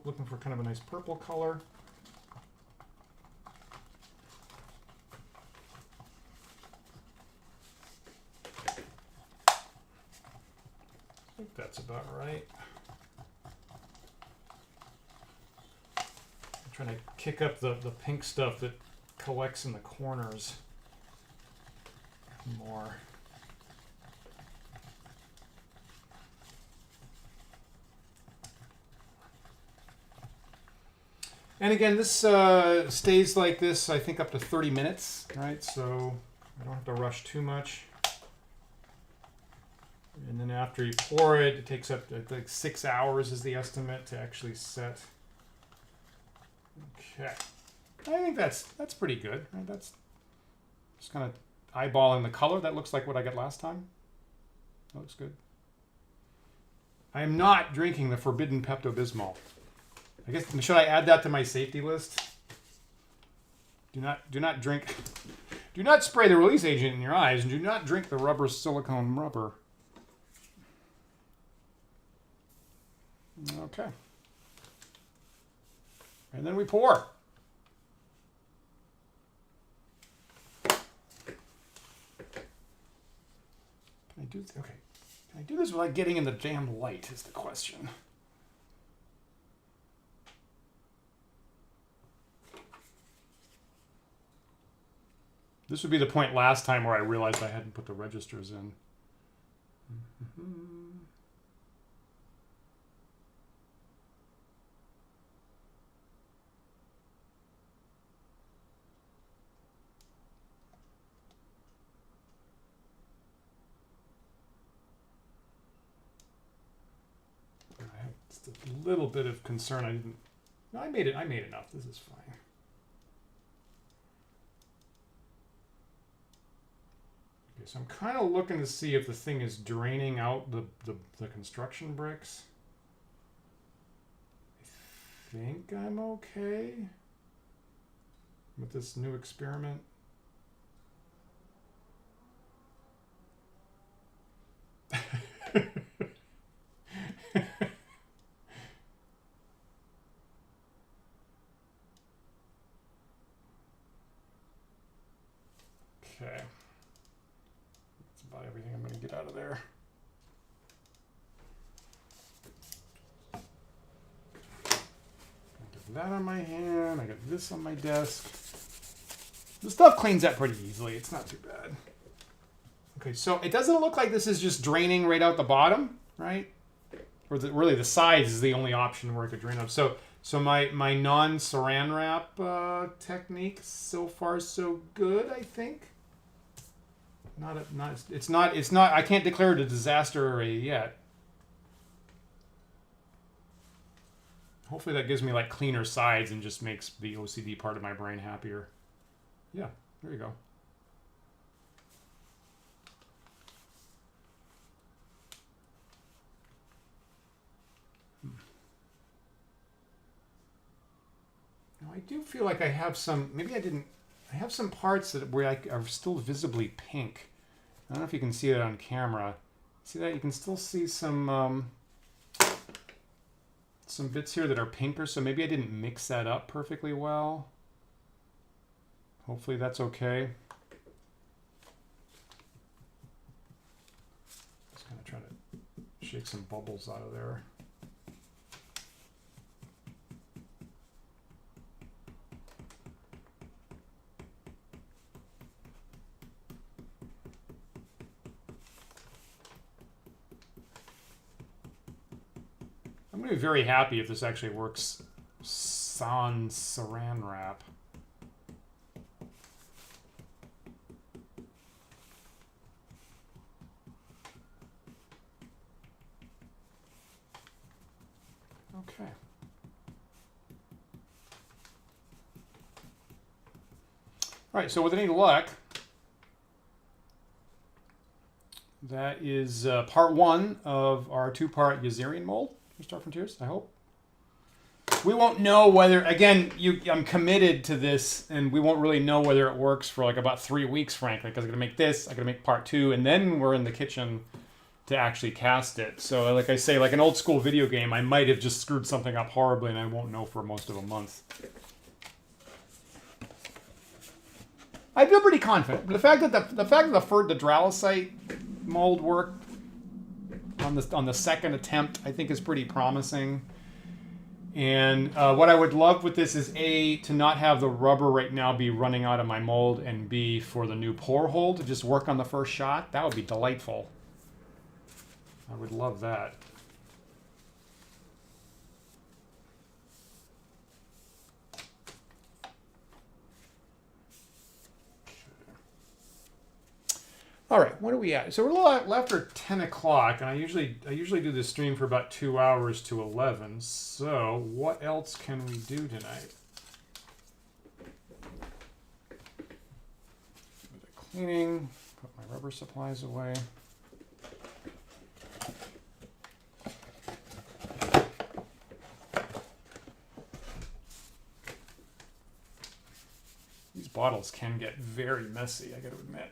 looking for kind of a nice purple color. I think that's about right. I'm trying to kick up the pink stuff that collects in the corners more. And again, this stays like this, I think, up to 30 minutes, right? So I don't have to rush too much. And then after you pour it, it takes up to like 6 hours is the estimate to actually set. Okay. I think that's pretty good. Right? That's just kind of eyeballing the color. That looks like what I got last time. That looks good. I am not drinking the forbidden Pepto-Bismol. I guess, should I add that to my safety list? Do not drink. Do not spray the release agent in your eyes, and do not drink the rubber silicone rubber. Okay. And then we pour. Can I do okay? Can I do this without getting in the damn light? Is the question. This would be the point last time where I realized I hadn't put the registers in. I have just a little bit of concern. I didn't. No, I made enough. This is fine. So I'm kind of looking to see if the thing is draining out the construction bricks. I think I'm okay with this new experiment. Okay. About everything I'm going to get out of there. I got that on my hand. I got this on my desk. The stuff cleans up pretty easily. It's not too bad. Okay, so it doesn't look like this is just draining right out the bottom, right? Or really the sides is the only option where it could drain up. So my non-saran wrap technique, so far so good, I think. It's not. I can't declare it a disaster array yet. Hopefully that gives me like cleaner sides and just makes the OCD part of my brain happier. Yeah, there you go. Now I do feel like I have some. Maybe I didn't. I have some parts where I are still visibly pink. I don't know if you can see it on camera. See that? You can still see some bits here that are pinker, so maybe I didn't mix that up perfectly well. Hopefully that's okay. Just kind of trying to shake some bubbles out of there. I'm going to be very happy if this actually works sans saran wrap. Okay. All right, so with any luck, that is part one of our two-part Yazirian mold. Star Frontiers, I hope. We won't know whether, again, I'm committed to this, and we won't really know whether it works for like about 3 weeks, frankly, because I'm going to make this, I'm going to make part two, and then we're in the kitchen to actually cast it. So like I say, like an old school video game, I might have just screwed something up horribly, and I won't know for most of a month. I feel pretty confident. The fact that the Dralosite mold worked on the second attempt, I think, is pretty promising. And what I would love with this is A, to not have the rubber right now be running out of my mold, and B, for the new pour hole to just work on the first shot. That would be delightful. I would love that. All right, what are we at? So we're a little after 10 o'clock, and I usually do this stream for about 2 hours to 11. So what else can we do tonight? Cleaning, put my rubber supplies away. These bottles can get very messy, I got to admit.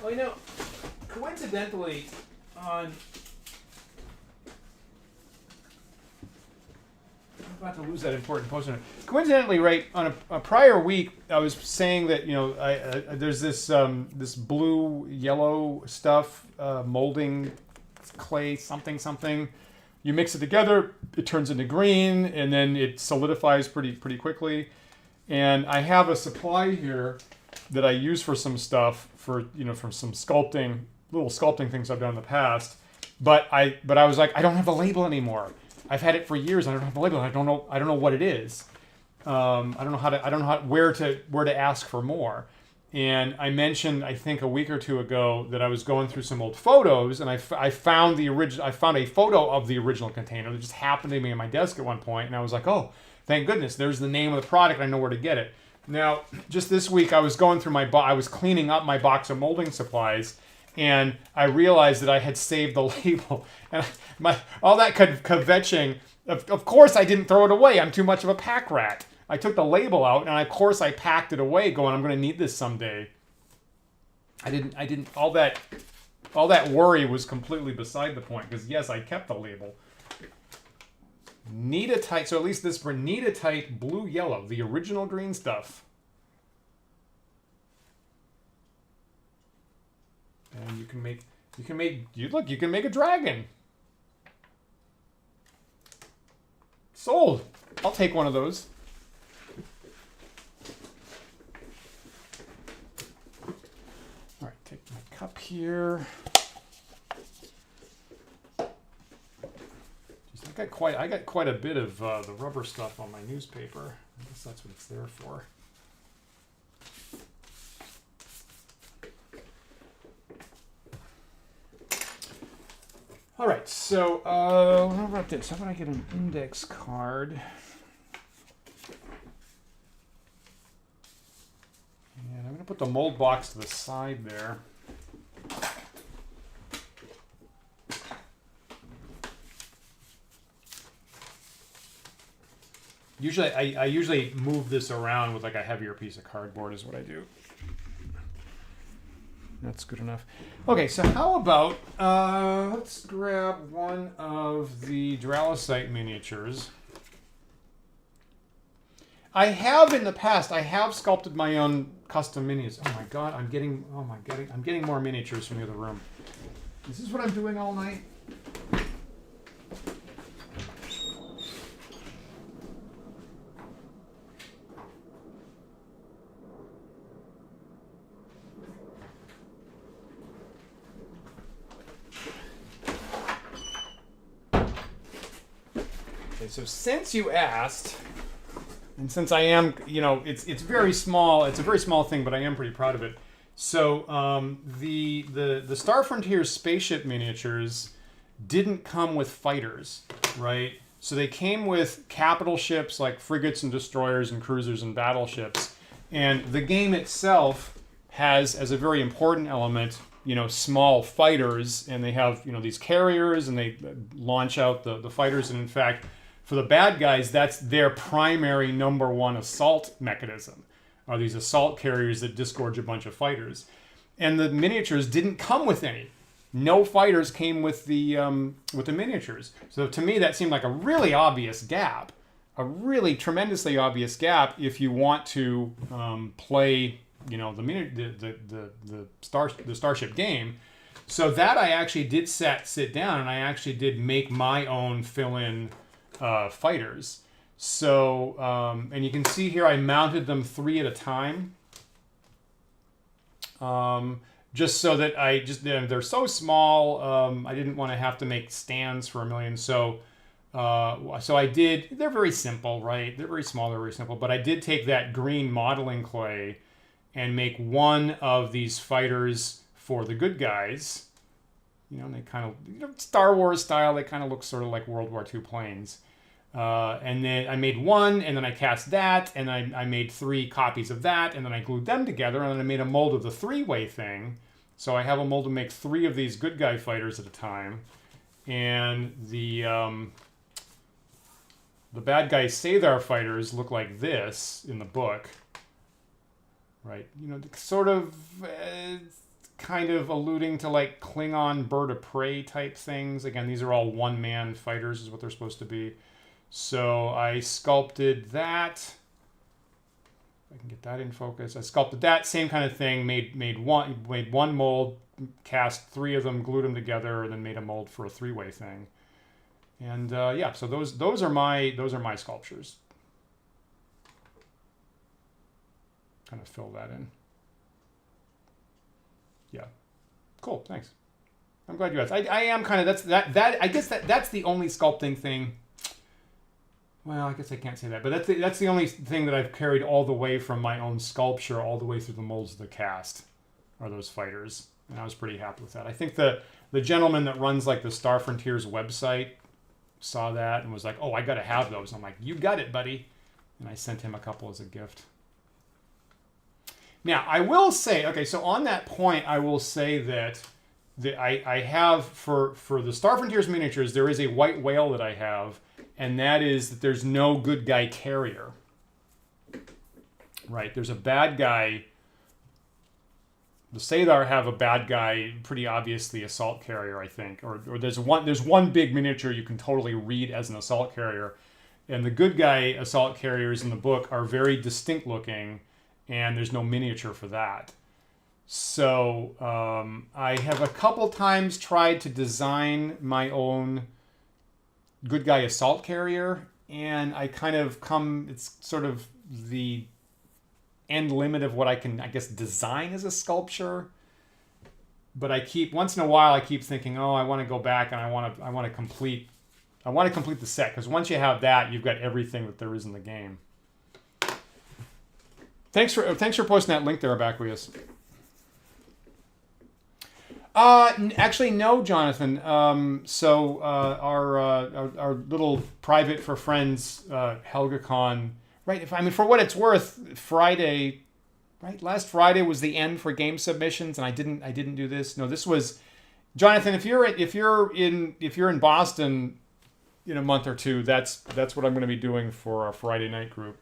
Well, you know, coincidentally, I'm about to lose that important poster. Coincidentally, right on a prior week, I was saying that there's this this blue yellow stuff, molding clay something. You mix it together, it turns into green, and then it solidifies pretty quickly. And I have a supply here that I use for some stuff for some little sculpting things I've done in the past. But I was like, I don't have the label anymore. I've had it for years. I don't have the label. I don't know what it is. I don't know where to ask for more. And I mentioned, I think a week or two ago, that I was going through some old photos, and I found a photo of the original container that just happened to be on my desk at one point, and I was like, oh, thank goodness, there's the name of the product. I know where to get it. Now, just this week, I was going through I was cleaning up my box of molding supplies, and I realized that I had saved the label. And all that kvetching, of course I didn't throw it away. I'm too much of a pack rat. I took the label out, and of course I packed it away, going, I'm going to need this someday. I didn't. All that worry was completely beside the point, because yes, I kept the label. Knead-A-Tight, so at least this for Knead-A-Tight blue yellow, the original green stuff. And you can make a dragon. Sold. I'll take one of those. All right, take my cup here. I got quite a bit of the rubber stuff on my newspaper. I guess that's what it's there for. All right, so how about this? How about I get an index card? And I'm going to put the mold box to the side there. Usually, I usually move this around with like a heavier piece of cardboard is what I do. That's good enough. Okay, so how about, let's grab one of the Duralocite miniatures. I have in the past, I have sculpted my own custom minis. Oh my God, I'm getting more miniatures from the other room. Is this what I'm doing all night? So since you asked, and since I am, it's very small. It's a very small thing, but I am pretty proud of it. So the Star Frontier spaceship miniatures didn't come with fighters, right? So they came with capital ships like frigates and destroyers and cruisers and battleships. And the game itself has, as a very important element, small fighters, and they have, these carriers, and they launch out the fighters. And in fact, for the bad guys, that's their primary number one assault mechanism, are these assault carriers that disgorge a bunch of fighters. And the miniatures didn't come with any. No fighters came with the miniatures. So to me, that seemed like a really obvious gap, a really tremendously obvious gap if you want to play, the Starship game. So that I actually did sit down, and I actually did make my own fill-in fighters. So, and you can see here I mounted them 3 at a time. just so that they're so small. I didn't want to have to make stands for a million. So I did. They're very simple, right? They're very small. They're very simple. But I did take that green modeling clay and make one of these fighters for the good guys. And they kind of, Star Wars style. They kind of look sort of like World War II planes. And then I made one, and then I cast that, and I made 3 copies of that, and then I glued them together, and then I made a mold of the 3-way thing. So I have a mold to make 3 of these good guy fighters at a time. And the bad guy Scyther fighters look like this in the book. Right? Sort of... kind of alluding to like Klingon bird of prey type things. Again, these are all one-man fighters is what they're supposed to be. So I sculpted that. If I can get that in focus. I sculpted that same kind of thing. Made one mold, cast 3 of them, glued them together, and then made a mold for a 3-way thing. And yeah, so those are my sculptures. Kind of fill that in. Yeah, cool. Thanks. I'm glad you asked. I am kind of I guess that's the only sculpting thing. Well, I guess I can't say that, but that's the only thing that I've carried all the way from my own sculpture all the way through the molds of the cast are those fighters, and I was pretty happy with that. I think the gentleman that runs like the Star Frontiers website saw that and was like, "Oh, I got to have those." I'm like, "You got it, buddy," and I sent him a couple as a gift. Now, I will say, okay, so on that point, I will say that I have, for the Star Frontiers miniatures, there is a white whale that I have, and that is that there's no good guy carrier. Right, there's a bad guy. The Scyther have a bad guy, pretty obviously assault carrier, I think. Or there's one big miniature you can totally read as an assault carrier. And the good guy assault carriers in the book are very distinct looking, and there's no miniature for that. So I have a couple times tried to design my own good guy assault carrier, and I kind of it's sort of the end limit of what I can, I guess, design as a sculpture. But once in a while I keep thinking, oh, I want to go back and I want to complete the set, because once you have that, you've got everything that there is in the game. Thanks for posting that link there, Abaquius. Actually, no, Jonathan. So our little private for friends HelgaCon, right? For what it's worth, Friday, right? Last Friday was the end for game submissions, and I didn't do this. No, this was, Jonathan. If you're in Boston in a month or two, that's what I'm going to be doing for our Friday night group.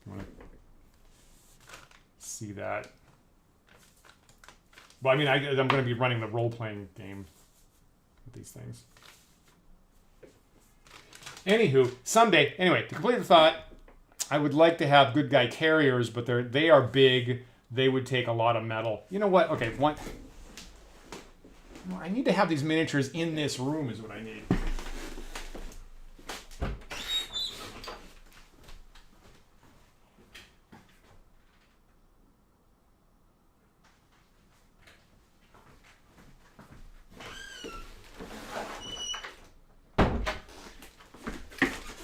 You want to see that? Well, I mean, I'm going to be running the role-playing game with these things. Anywho, someday, anyway, to complete the thought, I would like to have good guy carriers, but they are big. They would take a lot of metal. You know what? Okay, I need to have these miniatures in this room is what I need.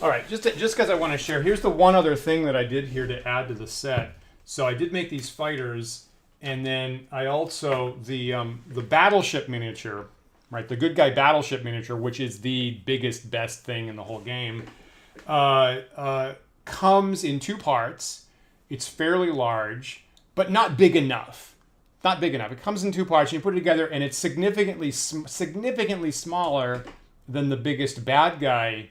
All right, just because I want to share, here's the one other thing that I did here to add to the set. So I did make these fighters, and then I also, the battleship miniature, right, the good guy battleship miniature, which is the biggest, best thing in the whole game, comes in 2 parts. It's fairly large, but not big enough. Not big enough. It comes in 2 parts, and you put it together, and it's significantly smaller than the biggest bad guy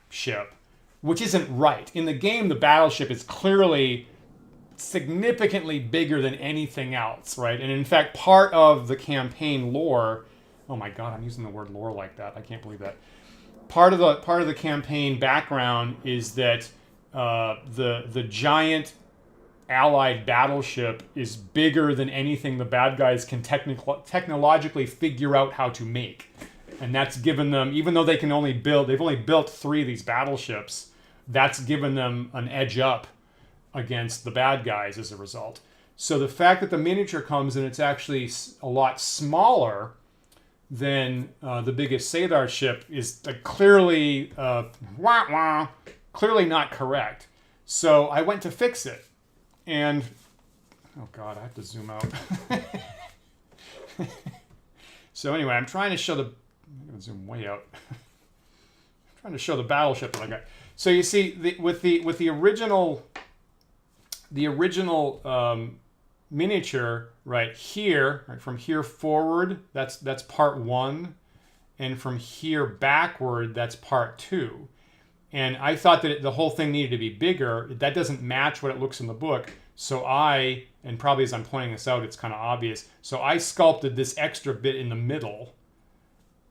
ship, which isn't right. In the game, the battleship is clearly significantly bigger than anything else, right? And in fact, part of the campaign lore, oh my god, I'm using the word lore like that. I can't believe that. Part of the campaign background is that the giant allied battleship is bigger than anything the bad guys can technologically figure out how to make. And that's given them, even though they've only built 3 of these battleships, that's given them an edge up against the bad guys as a result. So the fact that the miniature comes and it's actually a lot smaller than the biggest Sadar ship is clearly clearly not correct. So I went to fix it, and oh god, I have to zoom out. So anyway, I'm trying to show the. I'm gonna zoom way out. I'm trying to show the battleship that I got. So you see, with the original miniature right here, right from here forward, that's part 1, and from here backward, that's part 2. And I thought that the whole thing needed to be bigger. That doesn't match what it looks in the book. So and probably as I'm pointing this out, it's kind of obvious. So I sculpted this extra bit in the middle,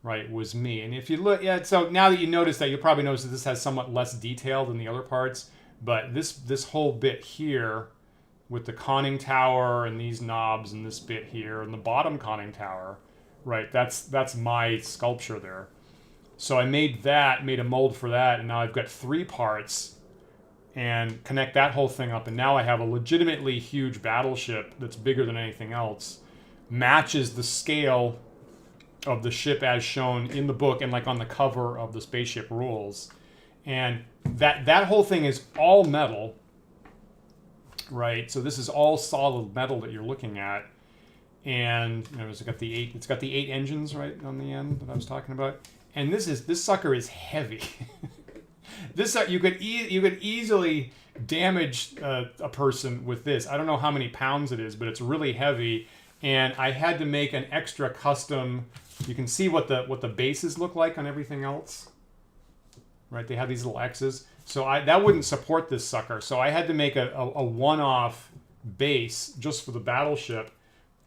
right, was me. And if you look, yeah, so now that you notice that, you'll probably notice that this has somewhat less detail than the other parts. But this whole bit here with the conning tower and these knobs and this bit here and the bottom conning tower, right, that's my sculpture there. So I made a mold for that, and now I've got 3 parts and connect that whole thing up, and now I have a legitimately huge battleship that's bigger than anything else, matches the scale of the ship as shown in the book and like on the cover of the Spaceship Rules. And that whole thing is all metal, right? So this is all solid metal that you're looking at. And you know, it's got the 8 engines right on the end that I was talking about. And this sucker is heavy. You could easily damage a person with this. I don't know how many pounds it is, but it's really heavy. And I had to make an extra custom. You can see what the bases look like on everything else, right? They have these little X's. So that wouldn't support this sucker. So I had to make a one-off base just for the battleship,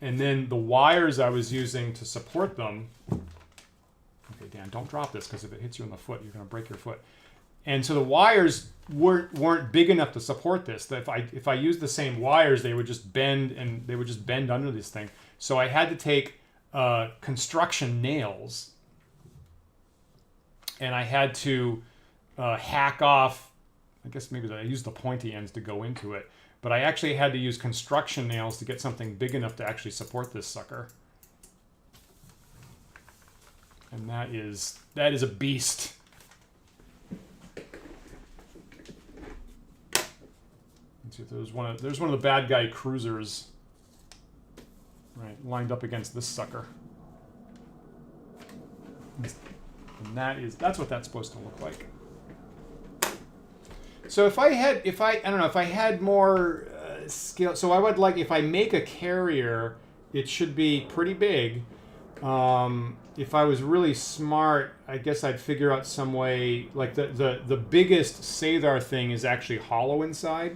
and then the wires I was using to support them. Okay, Dan, don't drop this, because if it hits you in the foot, you're going to break your foot. And so the wires weren't big enough to support this. That if I used the same wires, they would just bend, and they would just bend under this thing. So I had to take construction nails, and I had to hack off. I guess maybe I used the pointy ends to go into it, but I actually had to use construction nails to get something big enough to actually support this sucker. And that is a beast. Let's see if there's one of the bad guy cruisers, right, lined up against this sucker. And that's what that's supposed to look like. So if I had more skill, so I would like, if I make a carrier, it should be pretty big. If I was really smart, I guess I'd figure out some way, like the biggest Sadar thing is actually hollow inside.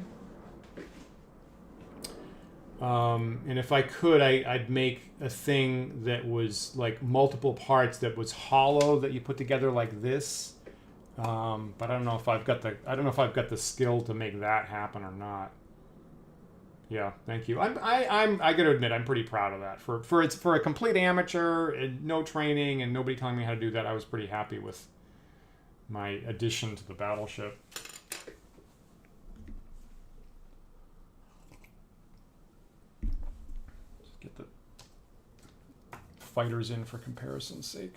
And if I could, I'd make a thing that was like multiple parts that was hollow that you put together like this. But I don't know if I've got the skill to make that happen or not. Yeah, thank you. I got to admit, I'm pretty proud of that. For a complete amateur, and no training, and nobody telling me how to do that, I was pretty happy with my addition to the battleship. Just get the fighters in for comparison's sake.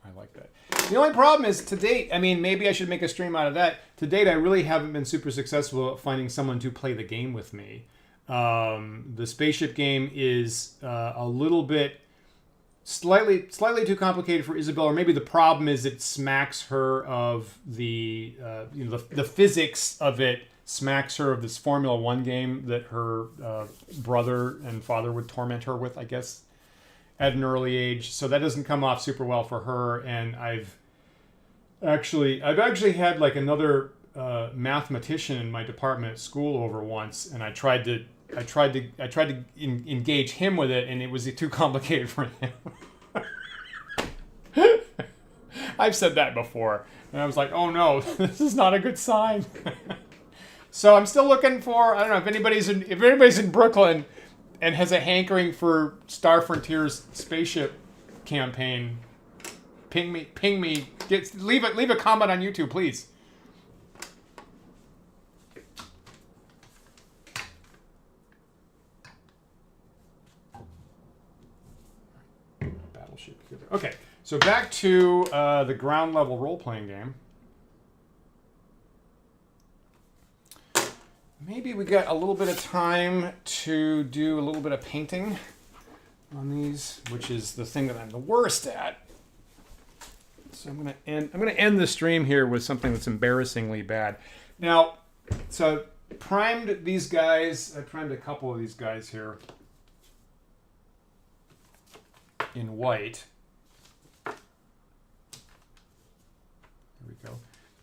I like that. The only problem is, to date, I mean, maybe I should make a stream out of that. To date, I really haven't been super successful at finding someone to play the game with me. The spaceship game is a little bit, slightly too complicated for Isabelle, or maybe the problem is it smacks her of the physics of it smacks her of this Formula One game that her brother and father would torment her with, I guess, at an early age. So that doesn't come off super well for her. And I've actually had like another mathematician in my department at school over once, and I tried to engage him with it, and it was too complicated for him. I've said that before, and I was like, oh no, this is not a good sign. So I'm still looking for, I don't know if anybody's in Brooklyn and has a hankering for Star Frontier's spaceship campaign. Ping me. Leave a comment on YouTube, please. Battleship. Okay, so back to the ground level role-playing game. Maybe we got a little bit of time to do a little bit of painting on these, which is the thing that I'm the worst at. So I'm gonna end the stream here with something that's embarrassingly bad. Now, so primed these guys. I primed a couple of these guys here in white. There we go.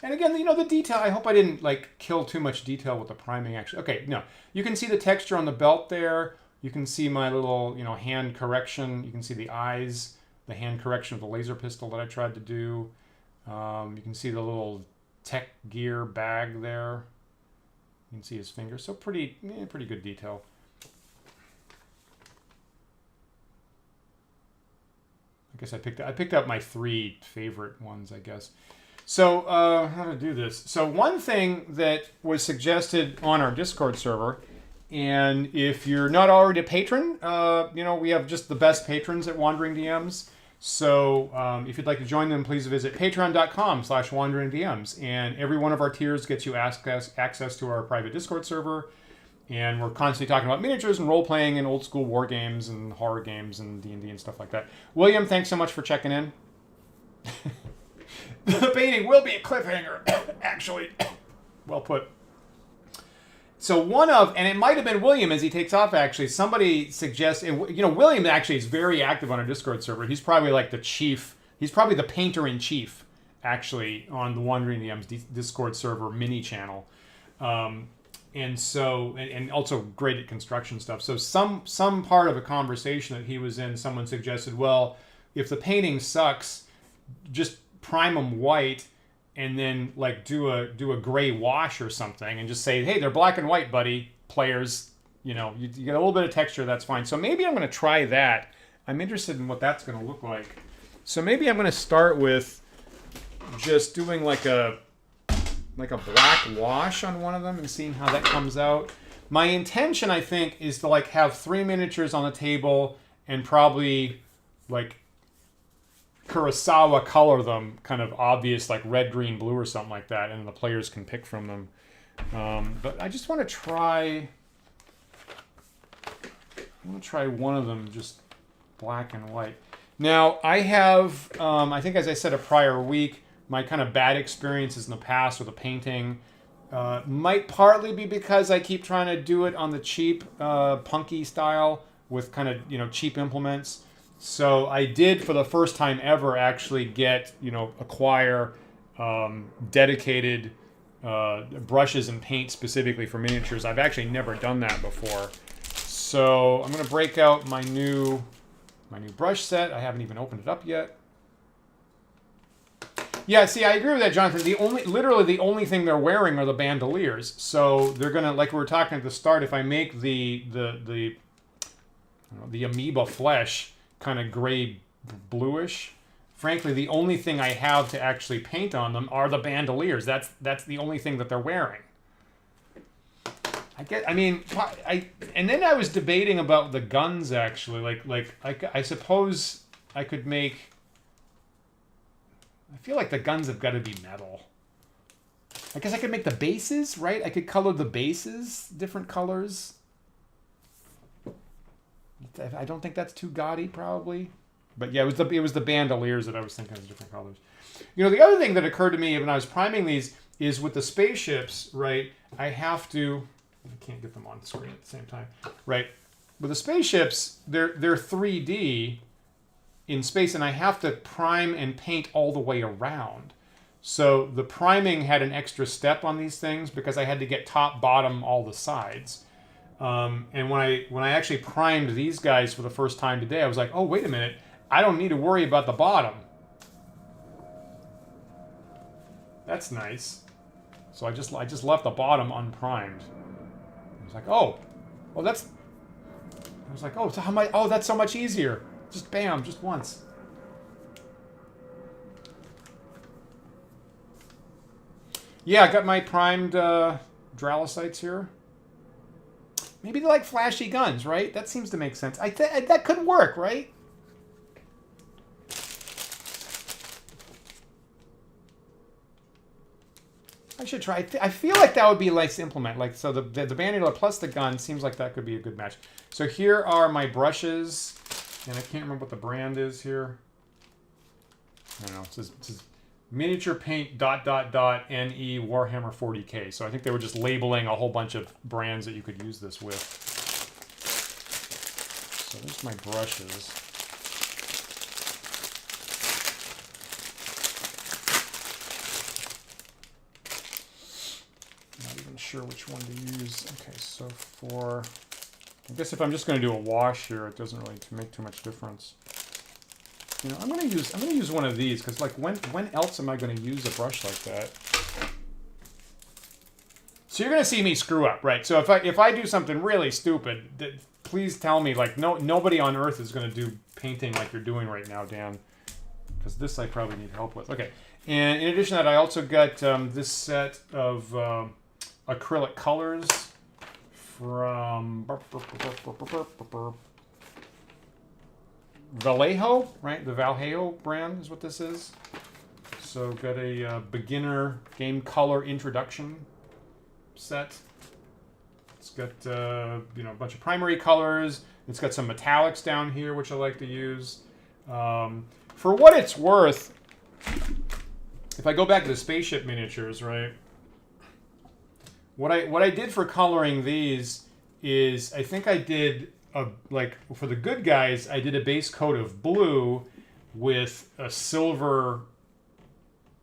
And again, you know, the detail, I hope I didn't like kill too much detail with the priming actually. Okay, no. You can see the texture on the belt there. You can see my little, you know, hand correction. You can see the eyes, the hand correction of the laser pistol that I tried to do. You can see the little tech gear bag there. You can see his fingers. So pretty good detail. I guess I picked up my 3 favorite ones, I guess. So how to do this? So one thing that was suggested on our Discord server, and if you're not already a patron, you know, we have just the best patrons at Wandering DMs. So if you'd like to join them, please visit patreon.com/wanderingdms. And every one of our tiers gets you access to our private Discord server. And we're constantly talking about miniatures and role-playing and old-school war games and horror games and D&D and stuff like that. William, thanks so much for checking in. The painting will be a cliffhanger, actually. Well put. So and it might have been William as he takes off, actually. Somebody suggests, you know, William actually is very active on our Discord server. He's probably like the chief. He's probably the painter-in-chief, actually, on the Wandering DMs Discord server mini channel. And so, and also great at construction stuff. So some part of a conversation that he was in, someone suggested, well, if the painting sucks, just prime them white and then like do a gray wash or something and just say, hey, they're black and white, buddy, players. You know, you get a little bit of texture, that's fine. So maybe I'm going to try that. I'm interested in what that's going to look like. So maybe I'm going to start with just doing like a black wash on one of them and seeing how that comes out. My intention, I think, is to like have 3 miniatures on the table and probably like Kurosawa color them, kind of obvious, like red, green, blue or something like that, and the players can pick from them. But I just want to try... I'm going to try one of them just black and white. Now, I have, I think as I said a prior week, my kind of bad experiences in the past with the painting might partly be because I keep trying to do it on the cheap, punky style with kind of, you know, cheap implements. So I did, for the first time ever, actually acquire dedicated brushes and paint specifically for miniatures. I've actually never done that before. So I'm going to break out my new brush set. I haven't even opened it up yet. Yeah, see, I agree with that, Jonathan. Literally the only thing they're wearing are the bandoliers. So they're gonna, like we were talking at the start, if I make the amoeba flesh kind of gray bluish, frankly, the only thing I have to actually paint on them are the bandoliers. That's the only thing that they're wearing. And then I was debating about the guns actually. I suppose I could make. I feel like the guns have got to be metal. I guess I could make the bases, right? I could color the bases different colors. I don't think that's too gaudy, probably. But yeah, it was the bandoliers that I was thinking of different colors. You know, the other thing that occurred to me when I was priming these is with the spaceships, right? I can't get them on the screen at the same time, right? With the spaceships, they're 3D in space, and I have to prime and paint all the way around. So the priming had an extra step on these things because I had to get top, bottom, all the sides. And when I actually primed these guys for the first time today, I was like, oh, wait a minute. I don't need to worry about the bottom. That's nice. So I just left the bottom unprimed. I was like, oh, well, that's... I was like, oh, so how am I... Oh, that's so much easier. Just bam, just once. Yeah, I got my primed Dralicites here. Maybe they like flashy guns, right? That seems to make sense. That could work, right? I should try. I feel like that would be nice to implement. Like, so the Bandula plus the gun seems like that could be a good match. So here are my brushes, and I can't remember what the brand is here. I don't know. It says miniature paint ... NE Warhammer 40K. So I think they were just labeling a whole bunch of brands that you could use this with. So there's my brushes. Not even sure which one to use. Okay, so for, I guess if I'm just going to do a wash here, it doesn't really make too much difference. You know, I'm gonna use one of these because, like, when else am I going to use a brush like that? So you're going to see me screw up, right? So if I do something really stupid, please tell me. Like, nobody on earth is going to do painting like you're doing right now, Dan, because this I probably need help with. Okay, and in addition to that, I also got this set of acrylic colors from Vallejo, right? The Vallejo brand is what this is. So got a beginner game color introduction set. It's got you know, a bunch of primary colors. It's got some metallics down here, which I like to use. For what it's worth, if I go back to the spaceship miniatures, right? What I did for coloring these is, I think I did like for the good guys, I did a base coat of blue with a silver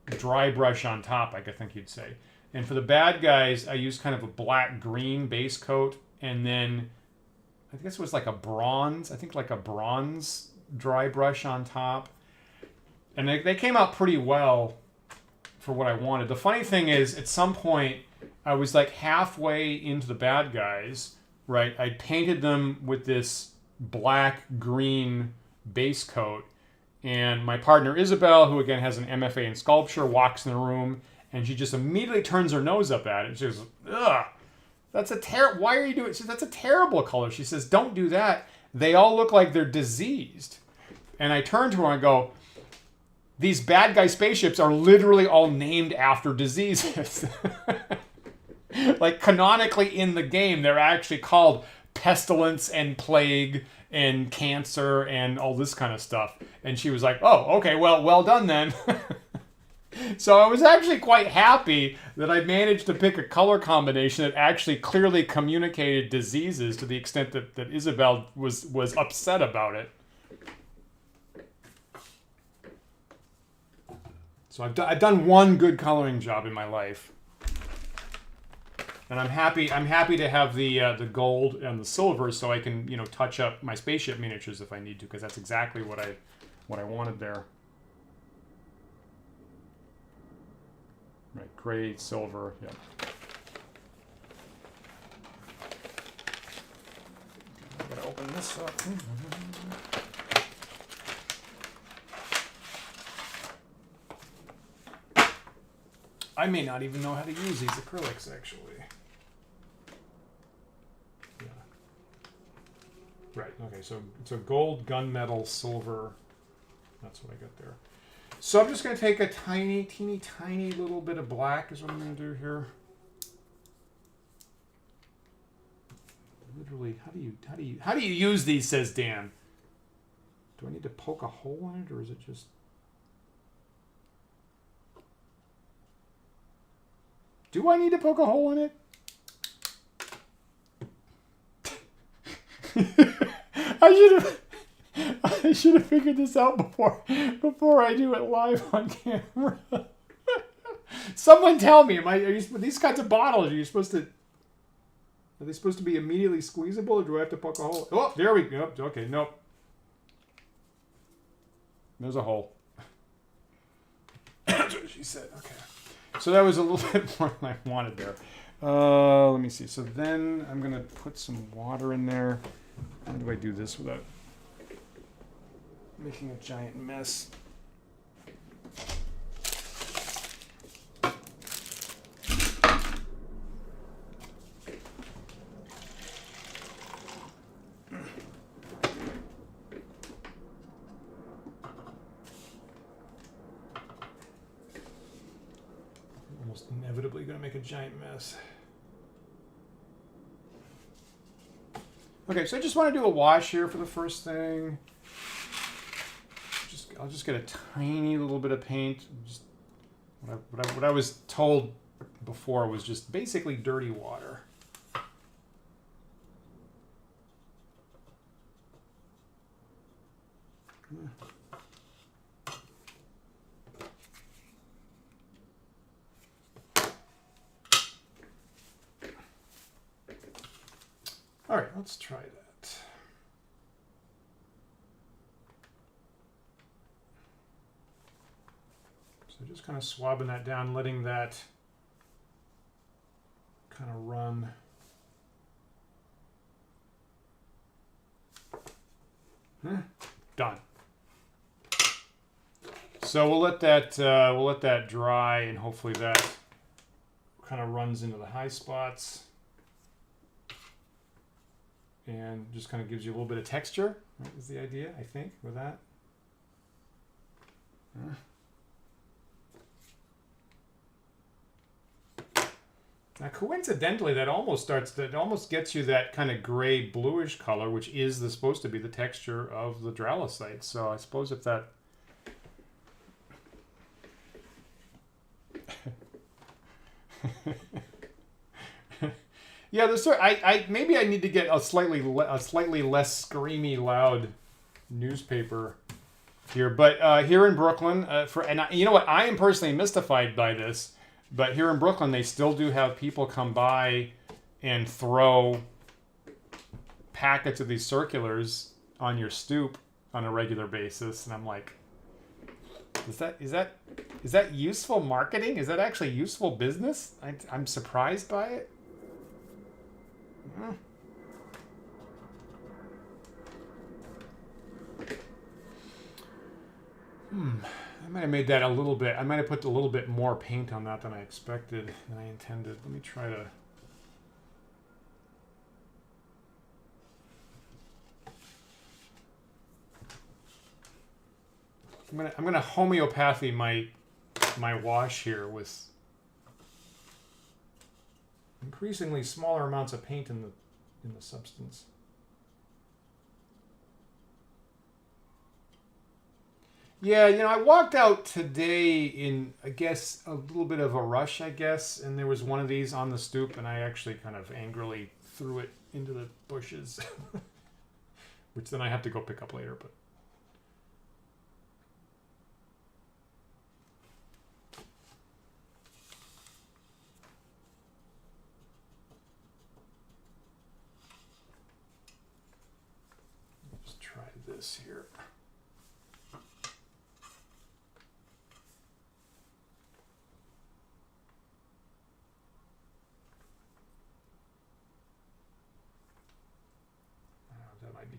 dry brush on top, I think you'd say. And for the bad guys, I used kind of a black-green base coat, and then I guess it was like a bronze, dry brush on top. And they came out pretty well for what I wanted. The funny thing is, at some point, I was like halfway into the bad guys, right? I painted them with this black-green base coat, and my partner Isabelle, who again has an MFA in sculpture, walks in the room, and she just immediately turns her nose up at it. She goes, ugh, that's a why are you doing it? She says, that's a terrible color. She says, don't do that. They all look like they're diseased. And I turn to her and I go, these bad guy spaceships are literally all named after diseases. Like, canonically in the game, they're actually called pestilence and plague and cancer and all this kind of stuff. And she was like, oh, okay, well done then. So I was actually quite happy that I managed to pick a color combination that actually clearly communicated diseases to the extent that Isabelle was upset about it. So I've done one good coloring job in my life. And I'm happy to have the gold and the silver so I can, you know, touch up my spaceship miniatures if I need to, because that's exactly what I wanted there. Right, gray, silver, yeah. I'm gonna open this up. I may not even know how to use these acrylics, actually. Yeah. Right, okay, so gold, gunmetal, silver. That's what I got there. So I'm just going to take a teeny tiny little bit of black is what I'm going to do here. Literally, how do you use these, says Dan. Do I need to poke a hole in it, or is it just... Do I need to poke a hole in it? I should have figured this out before I do it live on camera. Someone tell me, these kinds of bottles, are they supposed to be immediately squeezable, or do I have to poke a hole? Oh, there we go. Okay, nope. There's a hole. That's what she said. Okay. So that was a little bit more than I wanted there. Let me see. So then I'm going to put some water in there. How do I do this without making a giant mess? almost inevitably going to make a giant mess. Okay, so I just want to do a wash here for the first thing. I'll just get a tiny little bit of paint. Just what I was told before was just basically dirty water. All right, let's try that. So just kind of swabbing that down, letting that kind of run. Done. So we'll let that dry, and hopefully that kind of runs into the high spots. And just kind of gives you a little bit of texture, right, is the idea, I think, with that. Now, coincidentally, that almost gets you that kind of gray bluish color, which is supposed to be the texture of the dralocite. So I suppose if that... Yeah, maybe I need to get a slightly less screamy, loud newspaper here. But here in Brooklyn, you know what, I am personally mystified by this. But here in Brooklyn, they still do have people come by and throw packets of these circulars on your stoop on a regular basis, and I'm like, is that useful marketing? Is that actually useful business? I'm surprised by it. I might have made that a little bit. I might have put a little bit more paint on that than I expected, than I intended. Let me try to. I'm gonna homeopathy my wash here with increasingly smaller amounts of paint in the substance. Yeah, you know, I walked out today in, I guess, a little bit of a rush, I guess, and there was one of these on the stoop, and I actually kind of angrily threw it into the bushes, which then I have to go pick up later, but. Let's try this here.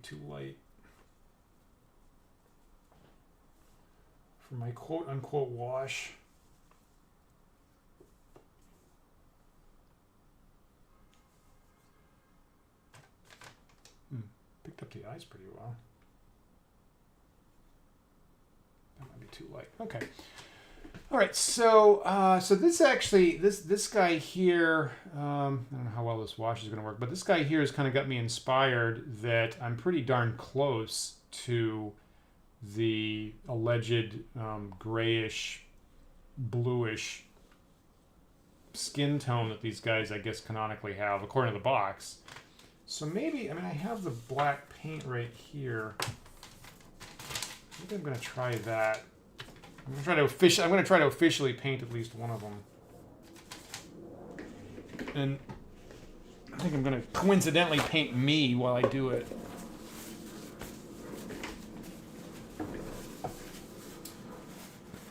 Too light for my quote-unquote wash. Picked up the eyes pretty well. That might be too light. Okay. All right. So this actually this guy here. I don't know how well this wash is going to work, but this guy here has kind of got me inspired that I'm pretty darn close to the alleged grayish, bluish skin tone that these guys, I guess, canonically have, according to the box. So maybe, I mean, I have the black paint right here. Maybe I'm going to try that. I'm going to try to officially paint at least one of them. And I think I'm going to coincidentally paint me while I do it.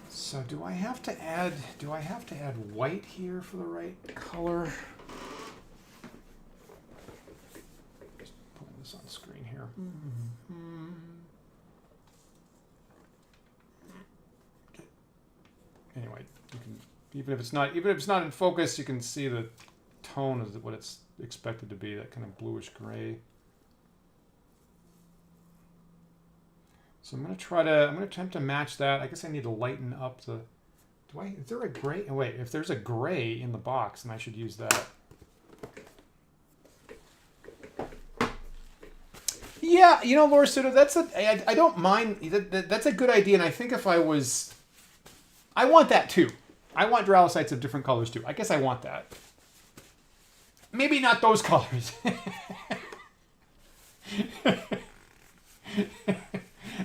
So do I have to add white here for the right color? Just putting this on screen here. Anyway, you can, even if it's not in focus, you can see the tone of what it's expected to be, that kind of bluish gray. So I'm going to attempt to match that. I guess I need to lighten up the Is there a gray? Oh, wait, if there's a gray in the box, then I should use that. Yeah, you know, Laura Sudo, I don't mind. That's a good idea, and I think if I was... I want that too. I want Duralicites of different colors too. I guess I want that. Maybe not those colors. I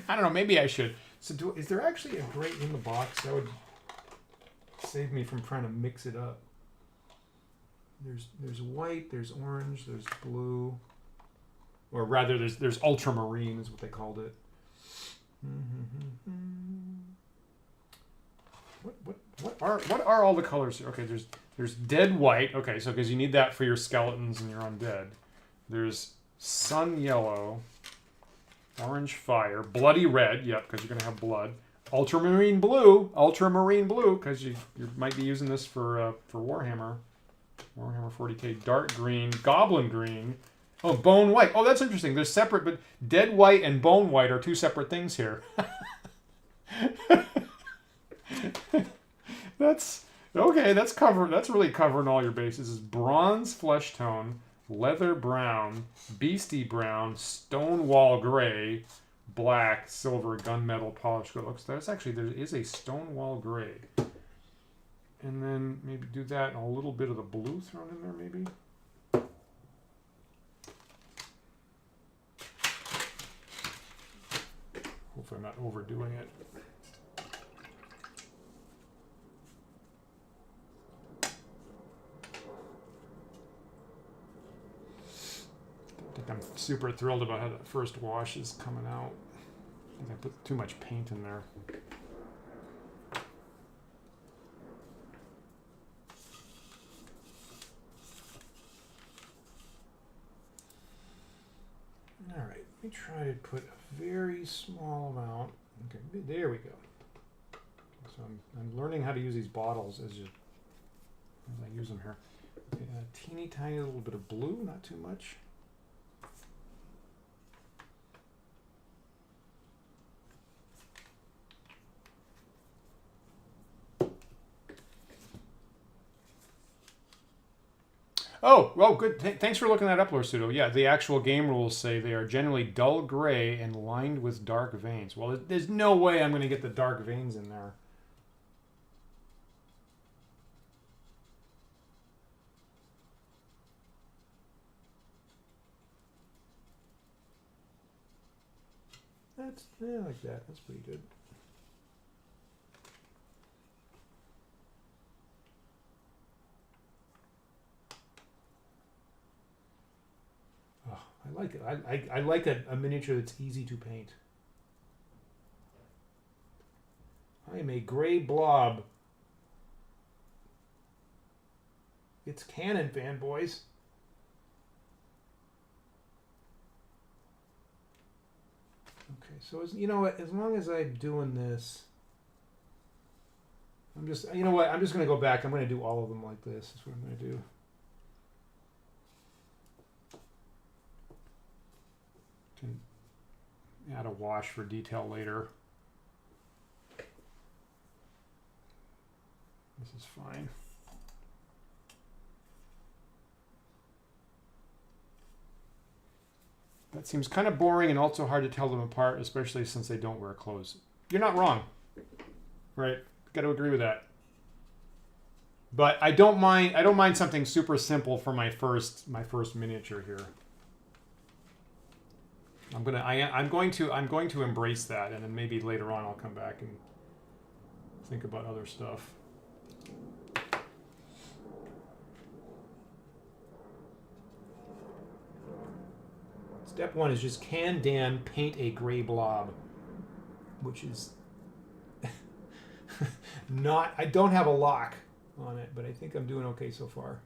don't know, maybe I should. So is there actually a gray in the box? That would save me from trying to mix it up. There's white, there's orange, there's blue. Or rather, there's ultramarine is what they called it. What are all the colors here? Okay, there's dead white. Okay, so because you need that for your skeletons and your undead. There's sun yellow, orange fire, bloody red. Yep, because you're gonna have blood. Ultramarine blue, because you might be using this for Warhammer 40k. Dark green, goblin green. Oh, bone white. Oh, that's interesting. They're separate, but dead white and bone white are two separate things here. That's okay. That's covered. That's really covering all your bases. Is bronze flesh tone, leather brown, beastie brown, stonewall gray, black, silver, gunmetal, polished gold. Looks. That's actually there is a stonewall gray. And then maybe do that and a little bit of the blue thrown in there, maybe. Hopefully I'm not overdoing it. I think I'm super thrilled about how that first wash is coming out. I think I put too much paint in there. All right, let me try to put a very small amount. Okay, there we go. So I'm learning how to use these bottles as I use them here. Okay, a teeny tiny little bit of blue, not too much. Oh, well, good. Thanks for looking that up, Lord Pseudo. Yeah, the actual game rules say they are generally dull gray and lined with dark veins. Well, there's no way I'm going to get the dark veins in there. Yeah, like that. That's pretty good. I like it. I like a miniature that's easy to paint. I am a gray blob. It's canon, fanboys. Okay, so you know what? As long as I'm doing this, I'm just, you know what? I'm just going to go back. I'm going to do all of them like this. That's what I'm going to do. Can add a wash for detail later. This is fine. That seems kind of boring and also hard to tell them apart, especially since they don't wear clothes. You're not wrong. Right? Got to agree with that. But I don't mind something super simple for my first miniature here. I'm going to embrace that, and then maybe later on I'll come back and think about other stuff. Step one is just, can Dan paint a gray blob? Which is not, I don't have a lock on it, but I think I'm doing okay so far.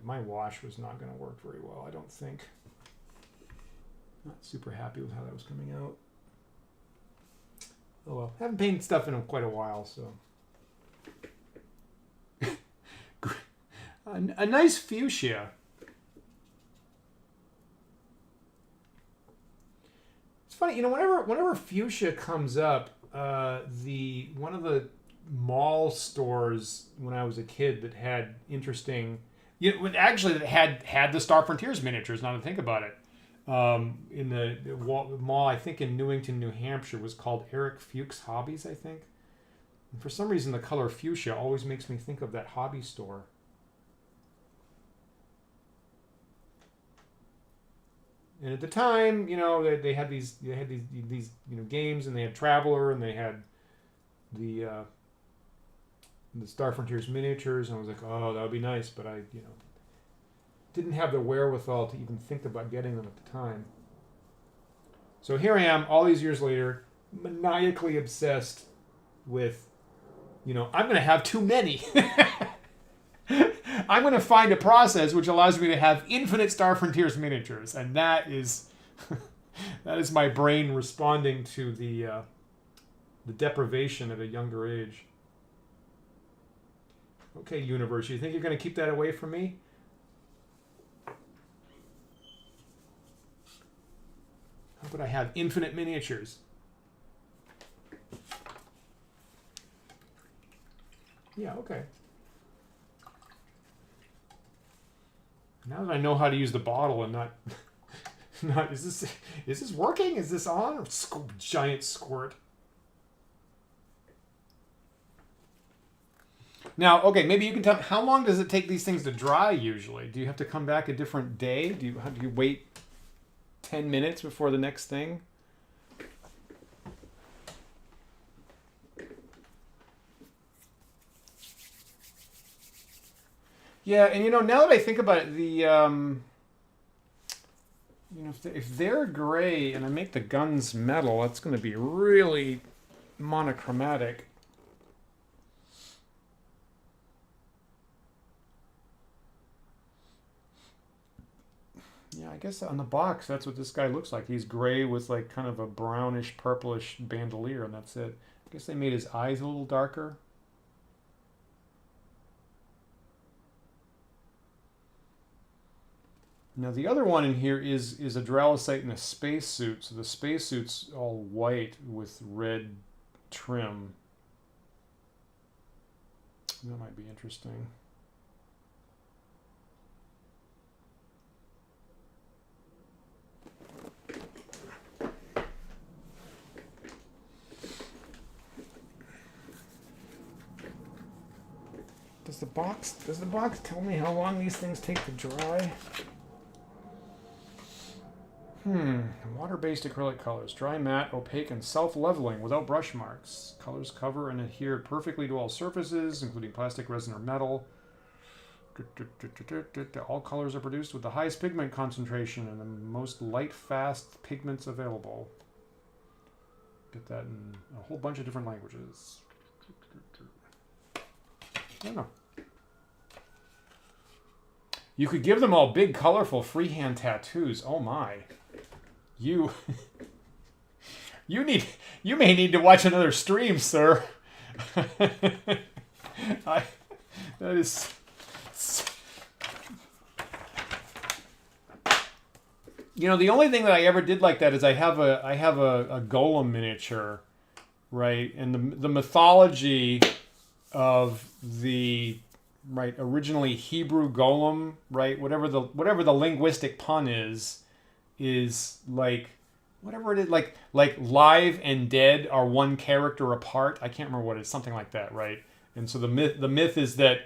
My wash was not going to work very well, I don't think. Not super happy with how that was coming out. Oh well, haven't painted stuff in quite a while, so. A nice fuchsia. It's funny, you know, whenever fuchsia comes up, one of the mall stores when I was a kid that had interesting, actually that had the Star Frontiers miniatures. Now to think about it, in the mall, I think in Newington, New Hampshire, was called Eric Fuchs Hobbies, I think. And for some reason, the color fuchsia always makes me think of that hobby store. And at the time, you know, they had these games, and they had Traveler, and they had the Star Frontiers miniatures, and I was like, oh, that would be nice, but I, didn't have the wherewithal to even think about getting them at the time. So here I am, all these years later, maniacally obsessed with, I'm going to have too many. I'm going to find a process which allows me to have infinite Star Frontiers miniatures, and that is that is my brain responding to the deprivation at a younger age. Okay, universe, you think you're going to keep that away from me? How about I have infinite miniatures? Yeah, okay. Now that I know how to use the bottle and not is this working? Is this on? Or giant squirt. Now, okay, maybe you can tell me, how long does it take these things to dry usually? Do you have to come back a different day? Do you wait 10 minutes before the next thing? Yeah, and now that I think about it, if they're gray and I make the guns metal, that's going to be really monochromatic. Yeah, I guess on the box, that's what this guy looks like. He's gray with like kind of a brownish, purplish bandolier, and that's it. I guess they made his eyes a little darker. Now the other one in here is a Dralosite in a spacesuit. So the spacesuit's all white with red trim. That might be interesting. Does the box tell me how long these things take to dry? Water-based acrylic colors. Dry, matte, opaque, and self-leveling without brush marks. Colors cover and adhere perfectly to all surfaces, including plastic, resin, or metal. All colors are produced with the highest pigment concentration and the most light, fast pigments available. Get that in a whole bunch of different languages. I don't know. You could give them all big, colorful, freehand tattoos. Oh my. You may need to watch another stream, sir. That is. The only thing that I ever did like that is I have a golem miniature, right? And the mythology of the originally Hebrew golem, right? Whatever the linguistic pun is like whatever it is, like live and dead are one character apart. I can't remember what it is, something like that, right? And so the myth is that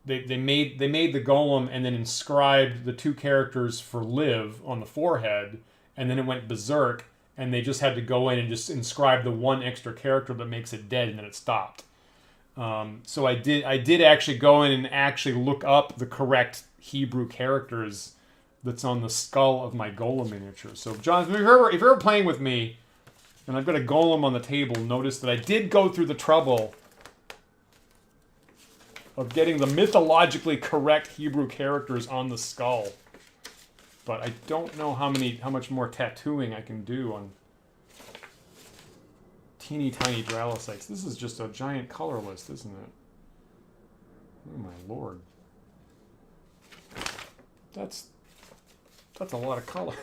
they made the golem and then inscribed the two characters for live on the forehead, and then it went berserk, and they just had to go in and just inscribe the one extra character that makes it dead, and then it stopped. So I did actually go in and actually look up the correct Hebrew characters that's on the skull of my golem miniature. So Jonathan, if you're ever playing with me and I've got a golem on the table, notice that I did go through the trouble of getting the mythologically correct Hebrew characters on the skull. but I don't know how much more tattooing I can do on teeny tiny dralycites. This is just a giant color list, isn't it? Oh my lord. That's a lot of color.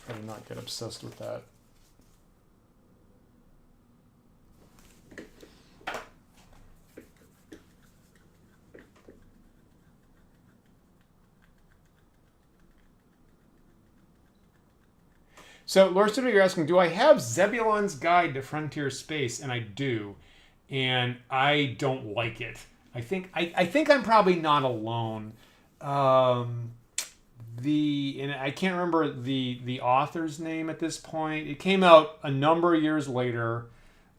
Try to not get obsessed with that. So, Laura Studio, you're asking, do I have Zebulon's Guide to Frontier Space? And I do. And I don't like it. I think I'm probably not alone. And I can't remember the author's name at this point. It came out a number of years later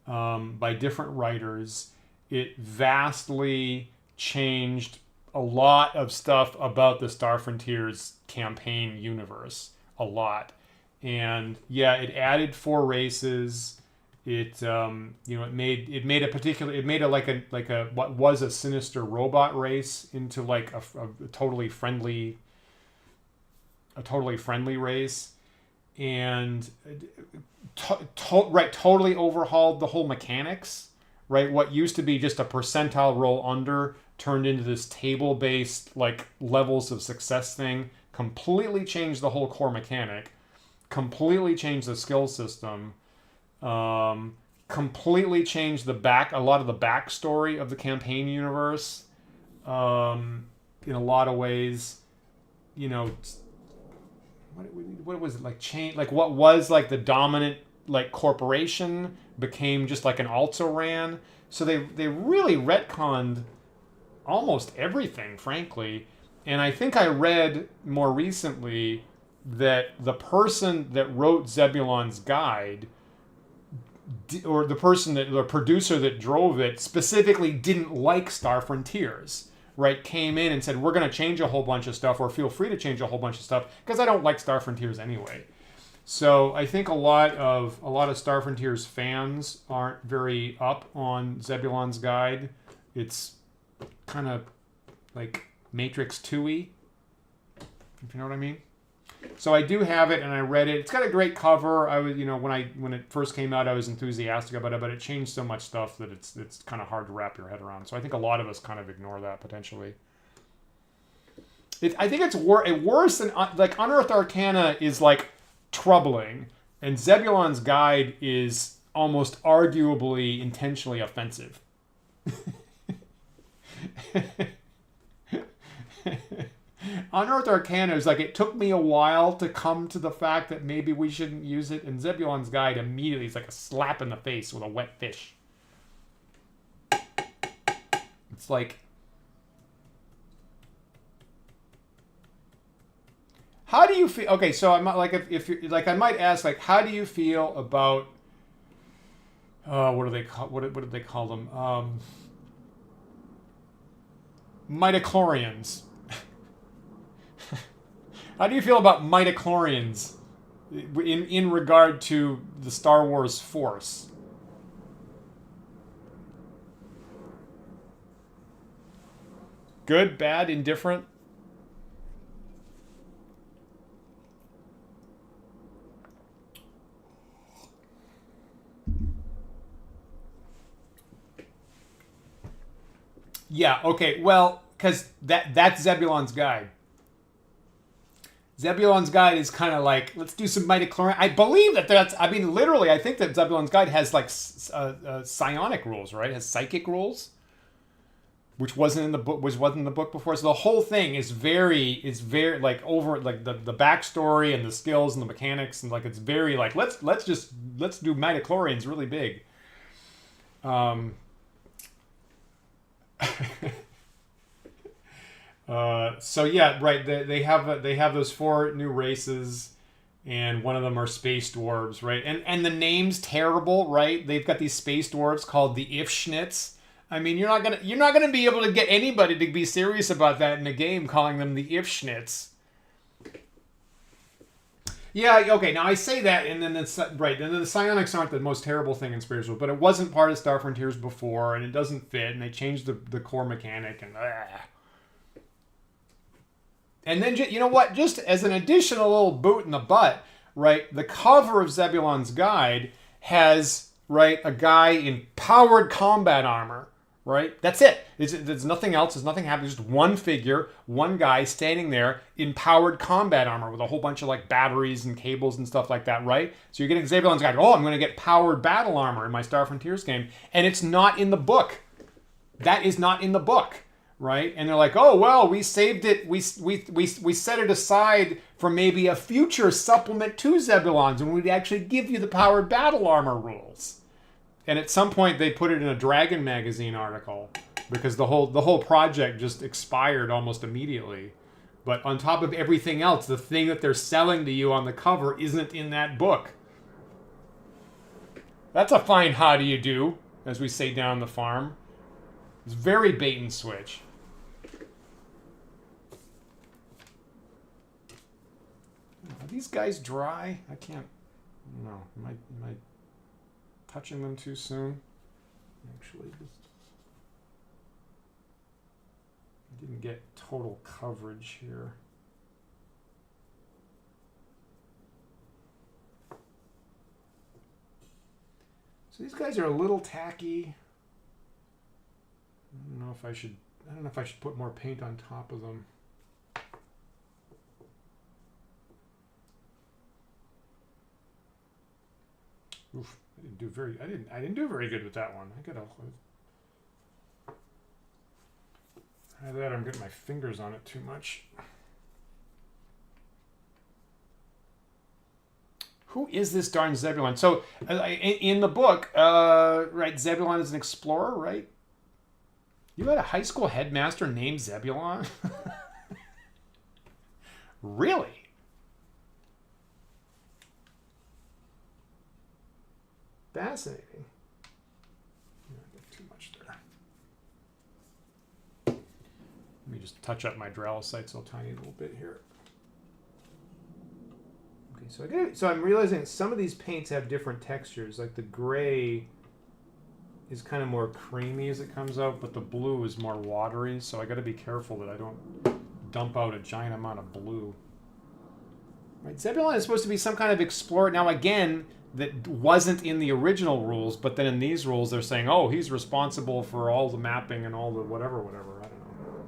by different writers. It vastly changed a lot of stuff about the Star Frontiers campaign universe. A lot. And yeah, it added 4 races. It it made a what was a sinister robot race into like a totally friendly race, and totally overhauled the whole mechanics. Right, what used to be just a percentile roll under turned into this table based like levels of success thing. Completely changed the whole core mechanic. Completely changed the skill system. Completely changed a lot of the backstory of the campaign universe. In a lot of ways, what was it like? Change like what was like the dominant like corporation became just like an also-ran. So they really retconned almost everything, frankly. And I think I read more recently that the person that wrote Zebulon's Guide, or the producer that drove it, specifically didn't like Star Frontiers, right? Came in and said, we're going to change a whole bunch of stuff, or feel free to change a whole bunch of stuff, because I don't like Star Frontiers anyway. So I think a lot of Star Frontiers fans aren't very up on Zebulon's Guide. It's kind of like Matrix 2-y, if you know what I mean. So I do have it, and I read it. It's got a great cover. I was, when it first came out, I was enthusiastic about it, but it changed so much stuff that it's kind of hard to wrap your head around. So I think a lot of us kind of ignore that potentially. I think it's worse than like Unearthed Arcana is like troubling, and Zebulon's Guide is almost arguably intentionally offensive. Unearthed Arcana is like, it took me a while to come to the fact that maybe we shouldn't use it, and Zebulon's Guide immediately is like a slap in the face with a wet fish. It's like, how do you feel? Okay, so I'm like, if you're like, I might ask, like, how do you feel about what do they call them? Midichlorians. How do you feel about midichlorians in regard to the Star Wars Force? Good, bad, indifferent? Yeah, okay, well, because that's Zebulon's Guide. Zebulon's Guide is kind of like, let's do some midichlorian. I believe literally, I think that Zebulon's Guide has like psionic rules, right? It has psychic rules, which wasn't in the book before. So the whole thing is very like over like the backstory and the skills and the mechanics, and like it's very like let's do midichlorians really big. So yeah, right. They have those 4 new races, and one of them are space dwarves, right? And the name's terrible, right? They've got these space dwarves called the Ifschnits. I mean, you're not gonna be able to get anybody to be serious about that in a game, calling them the Ifschnits. Yeah, okay, now I say that, and then right, and then the psionics aren't the most terrible thing in Space Wolf, but it wasn't part of Star Frontiers before, and it doesn't fit, and they changed the core mechanic, and And then, you know what, just as an additional little boot in the butt, right, the cover of Zebulon's Guide has, right, a guy in powered combat armor, right? That's it. There's nothing else. There's nothing happening. Just one figure, one guy standing there in powered combat armor with a whole bunch of like batteries and cables and stuff like that, right? So you're getting Zebulon's Guide. Oh, I'm going to get powered battle armor in my Star Frontiers game. And it's not in the book. That is not in the book, right? And they're like, oh, well, we saved it. We set it aside for maybe a future supplement to Zebulon's and we'd actually give you the powered battle armor rules. And at some point, they put it in a Dragon magazine article because the whole project just expired almost immediately. But on top of everything else, the thing that they're selling to you on the cover isn't in that book. That's a fine how do you do, as we say down the farm. It's very bait and switch. Are these guys dry? I can't. No, am I touching them too soon? Actually, I didn't get total coverage here. So these guys are a little tacky. I don't know if I should put more paint on top of them. Oof. I didn't do very good with that one. Either that or I'm getting my fingers on it too much. Who is this darn Zebulon? So in the book, right, Zebulon is an explorer, right? You had a high school headmaster named Zebulon? Really? Fascinating. Too much there. Let me just touch up my Drell sight so tiny little bit here. Okay, so I'm realizing some of these paints have different textures. Like the gray is kind of more creamy as it comes out, but the blue is more watery. So I got to be careful that I don't dump out a giant amount of blue. Right, Zebulon is supposed to be some kind of explorer. Now again, that wasn't in the original rules, but then in these rules they're saying, oh, he's responsible for all the mapping and all the whatever, I don't know.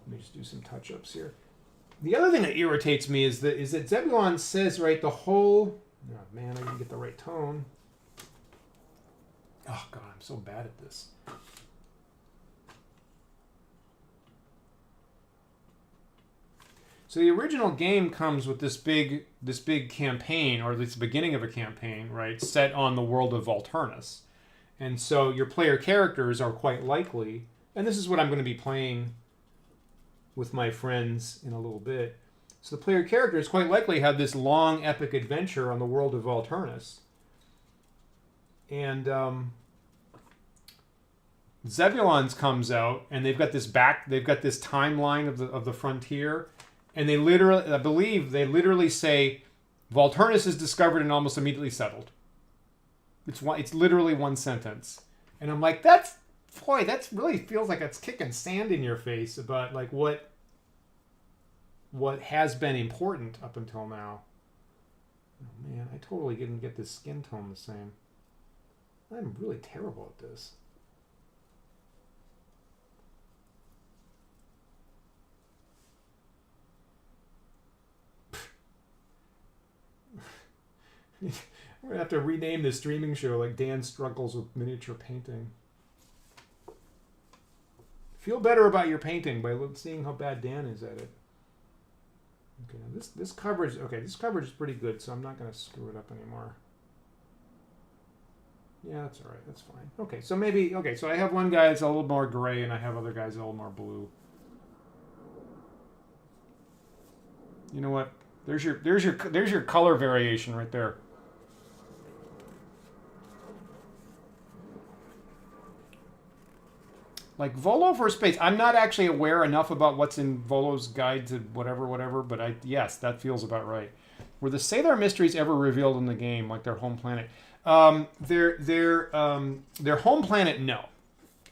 Let me just do some touch-ups here. The other thing that irritates me is that Zebulon says, right, the whole... Oh, man, I didn't get the right tone. Oh, God, I'm so bad at this. So the original game comes with this big campaign, or at least the beginning of a campaign, right, set on the world of Volturnus. And so your player characters are quite likely, and this is what I'm going to be playing with my friends in a little bit. So the player characters quite likely have this long epic adventure on the world of Volturnus. And Zebulon's comes out, and they've got this timeline of the frontier. And they literally, I believe, they literally say, Volturnus is discovered and almost immediately settled. It's literally one sentence. And I'm like, that really feels like it's kicking sand in your face about like what has been important up until now. Oh man, I totally didn't get this skin tone the same. I'm really terrible at this. I'm going to have to rename this streaming show like Dan Struggles with Miniature Painting. Feel better about your painting by seeing how bad Dan is at it. Okay, now this coverage is pretty good, so I'm not going to screw it up anymore. Yeah, that's all right. That's fine. Okay, so I have one guy that's a little more gray, and I have other guys that are a little more blue. You know what? There's your color variation right there. like Volo for space. I'm not actually aware enough about what's in Volo's guide to whatever, but yes, that feels about right. Were the Sathar mysteries ever revealed in the game, like their home planet? Their home planet, no.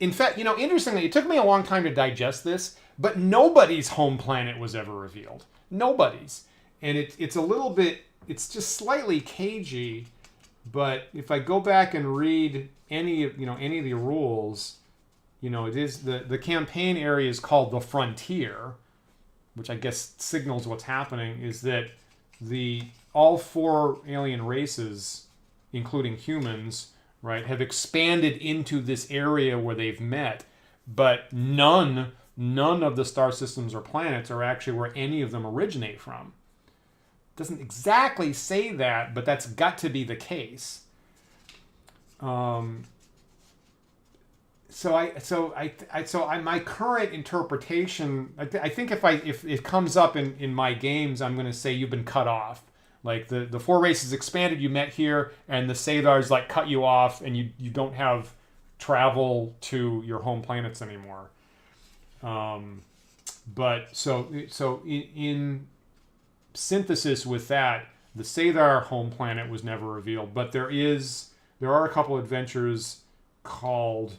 In fact, interestingly, it took me a long time to digest this, but nobody's home planet was ever revealed. Nobody's. And it's a little bit, it's just slightly cagey, but if I go back and read any of the rules, it is the campaign area is called the Frontier, which I guess signals what's happening, is that all 4 alien races, including humans, right, have expanded into this area where they've met, but none of the star systems or planets are actually where any of them originate from. It doesn't exactly say that, but that's got to be the case. My current interpretation, I think if it comes up in my games, I'm going to say you've been cut off. Like the 4 races expanded, you met here, and the Sathars like cut you off, and you don't have travel to your home planets anymore. But so in synthesis with that, the Sathar home planet was never revealed, but there are a couple adventures called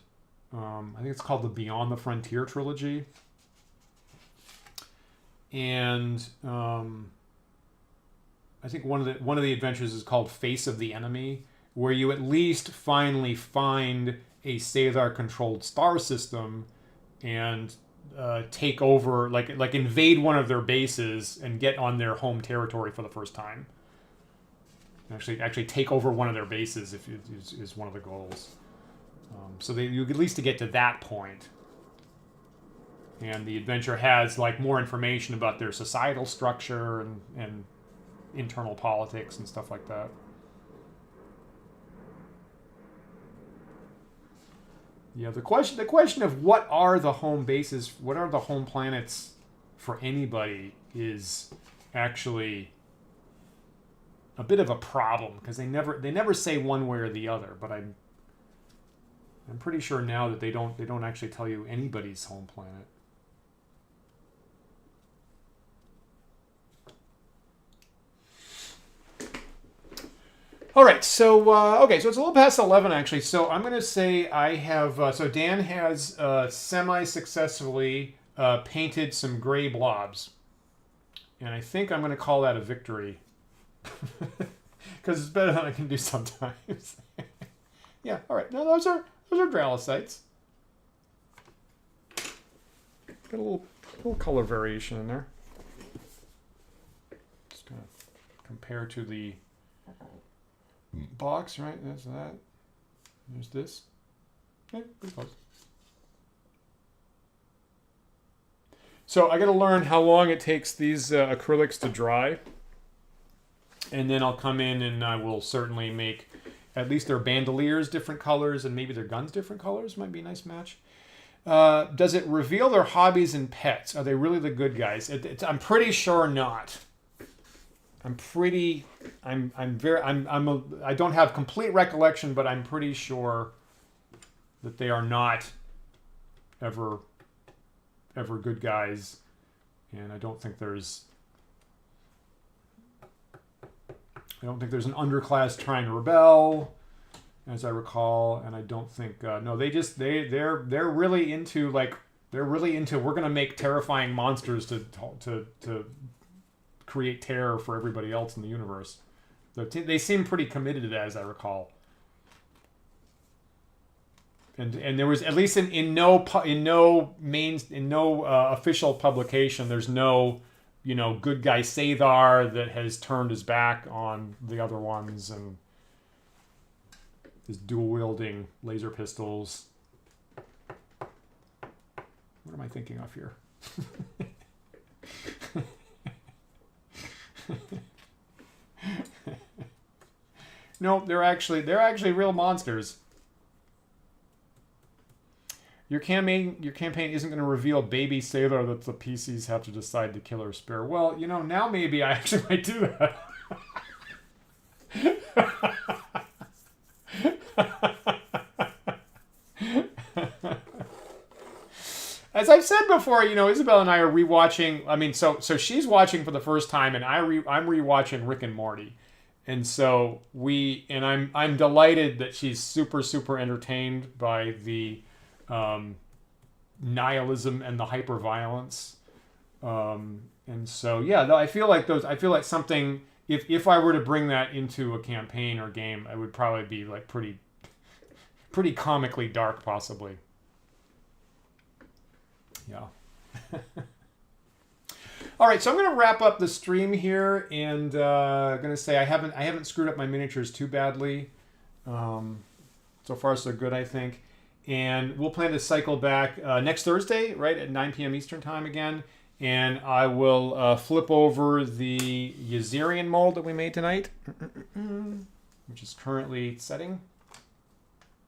I think it's called the Beyond the Frontier trilogy, and I think one of the adventures is called Face of the Enemy, where you at least finally find a Sathar-controlled star system and take over, like invade one of their bases and get on their home territory for the first time. Actually take over one of their bases is one of the goals. So you at least to get to that point. And the adventure has like more information about their societal structure and internal politics and stuff like that. Yeah, the question of what are the home bases, what are the home planets for anybody is actually a bit of a problem, because they never say one way or the other, but I'm pretty sure now that they don't actually tell you anybody's home planet. All right, so okay, so it's a little past 11 actually. So I'm going to say I have. So Dan has semi-successfully painted some gray blobs, and I think I'm going to call that a victory, because it's better than I can do sometimes. Yeah. All right. Now those are Dralicites. Got a little color variation in there. Just going to compare to the box, right? That's that. There's this. Okay, pretty close. So I got to learn how long it takes these acrylics to dry, and then I'll come in and I will certainly make at least their bandoliers different colors, and maybe their guns different colors. Might be a nice match. Does it reveal their hobbies and pets? Are they really the good guys? I'm pretty sure not. I don't have complete recollection, but I'm pretty sure that they are not ever good guys, and I don't think there's an underclass trying to rebel, as I recall, and I don't think no, they're really into we're gonna make terrifying monsters to create terror for everybody else in the universe. They seem pretty committed to that, as I recall. And there was, at least in no official publication, there's no good guy Sathar that has turned his back on the other ones and is dual wielding laser pistols. What am I thinking of here? No, they're actually real monsters. Your campaign isn't going to reveal baby Sathar that the PCs have to decide to kill or spare. Well, now maybe I actually might do that. as I've said before, Isabel and I are rewatching. I mean, so she's watching for the first time, and I'm rewatching Rick and Morty, and so I'm delighted that she's super super entertained by the nihilism and the hyper violence, and so yeah, I feel like something. If I were to bring that into a campaign or game, it would probably be like pretty comically dark, possibly. Yeah. All right, so I'm going to wrap up the stream here, and I'm going to say I haven't screwed up my miniatures too badly. So far, so good, I think. And we'll plan to cycle back next Thursday, right at 9 p.m. Eastern time again. And I will flip over the Yazirian mold that we made tonight, which is currently setting.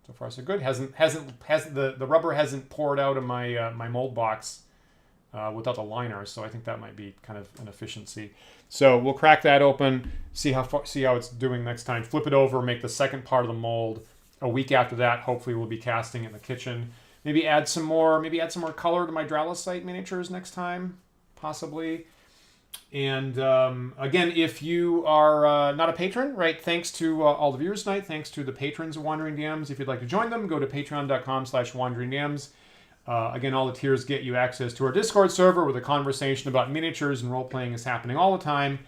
So far, so good. The rubber hasn't poured out of my my mold box without the liner, so I think that might be kind of an efficiency. So we'll crack that open, see how it's doing next time. Flip it over, make the second part of the mold. A week after that, hopefully we'll be casting in the kitchen. Maybe add some more color to my Dralicite miniatures next time, possibly. And again, if you are not a patron, right, thanks to all the viewers tonight, thanks to the patrons of Wandering DMs. If you'd like to join them, go to patreon.com/wanderingdms. Again, all the tiers get you access to our Discord server where the conversation about miniatures and role-playing is happening all the time.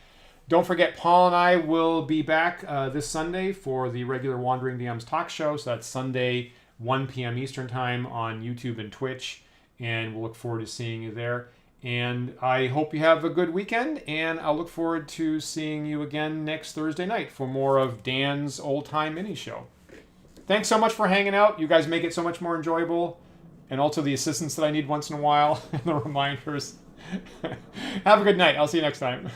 Don't forget, Paul and I will be back this Sunday for the regular Wandering DMs talk show. So that's Sunday, 1 p.m. Eastern time on YouTube and Twitch. And we'll look forward to seeing you there. And I hope you have a good weekend. And I'll look forward to seeing you again next Thursday night for more of Dan's Old Time Mini Show. Thanks so much for hanging out. You guys make it so much more enjoyable. And also the assistance that I need once in a while and the reminders. Have a good night. I'll see you next time.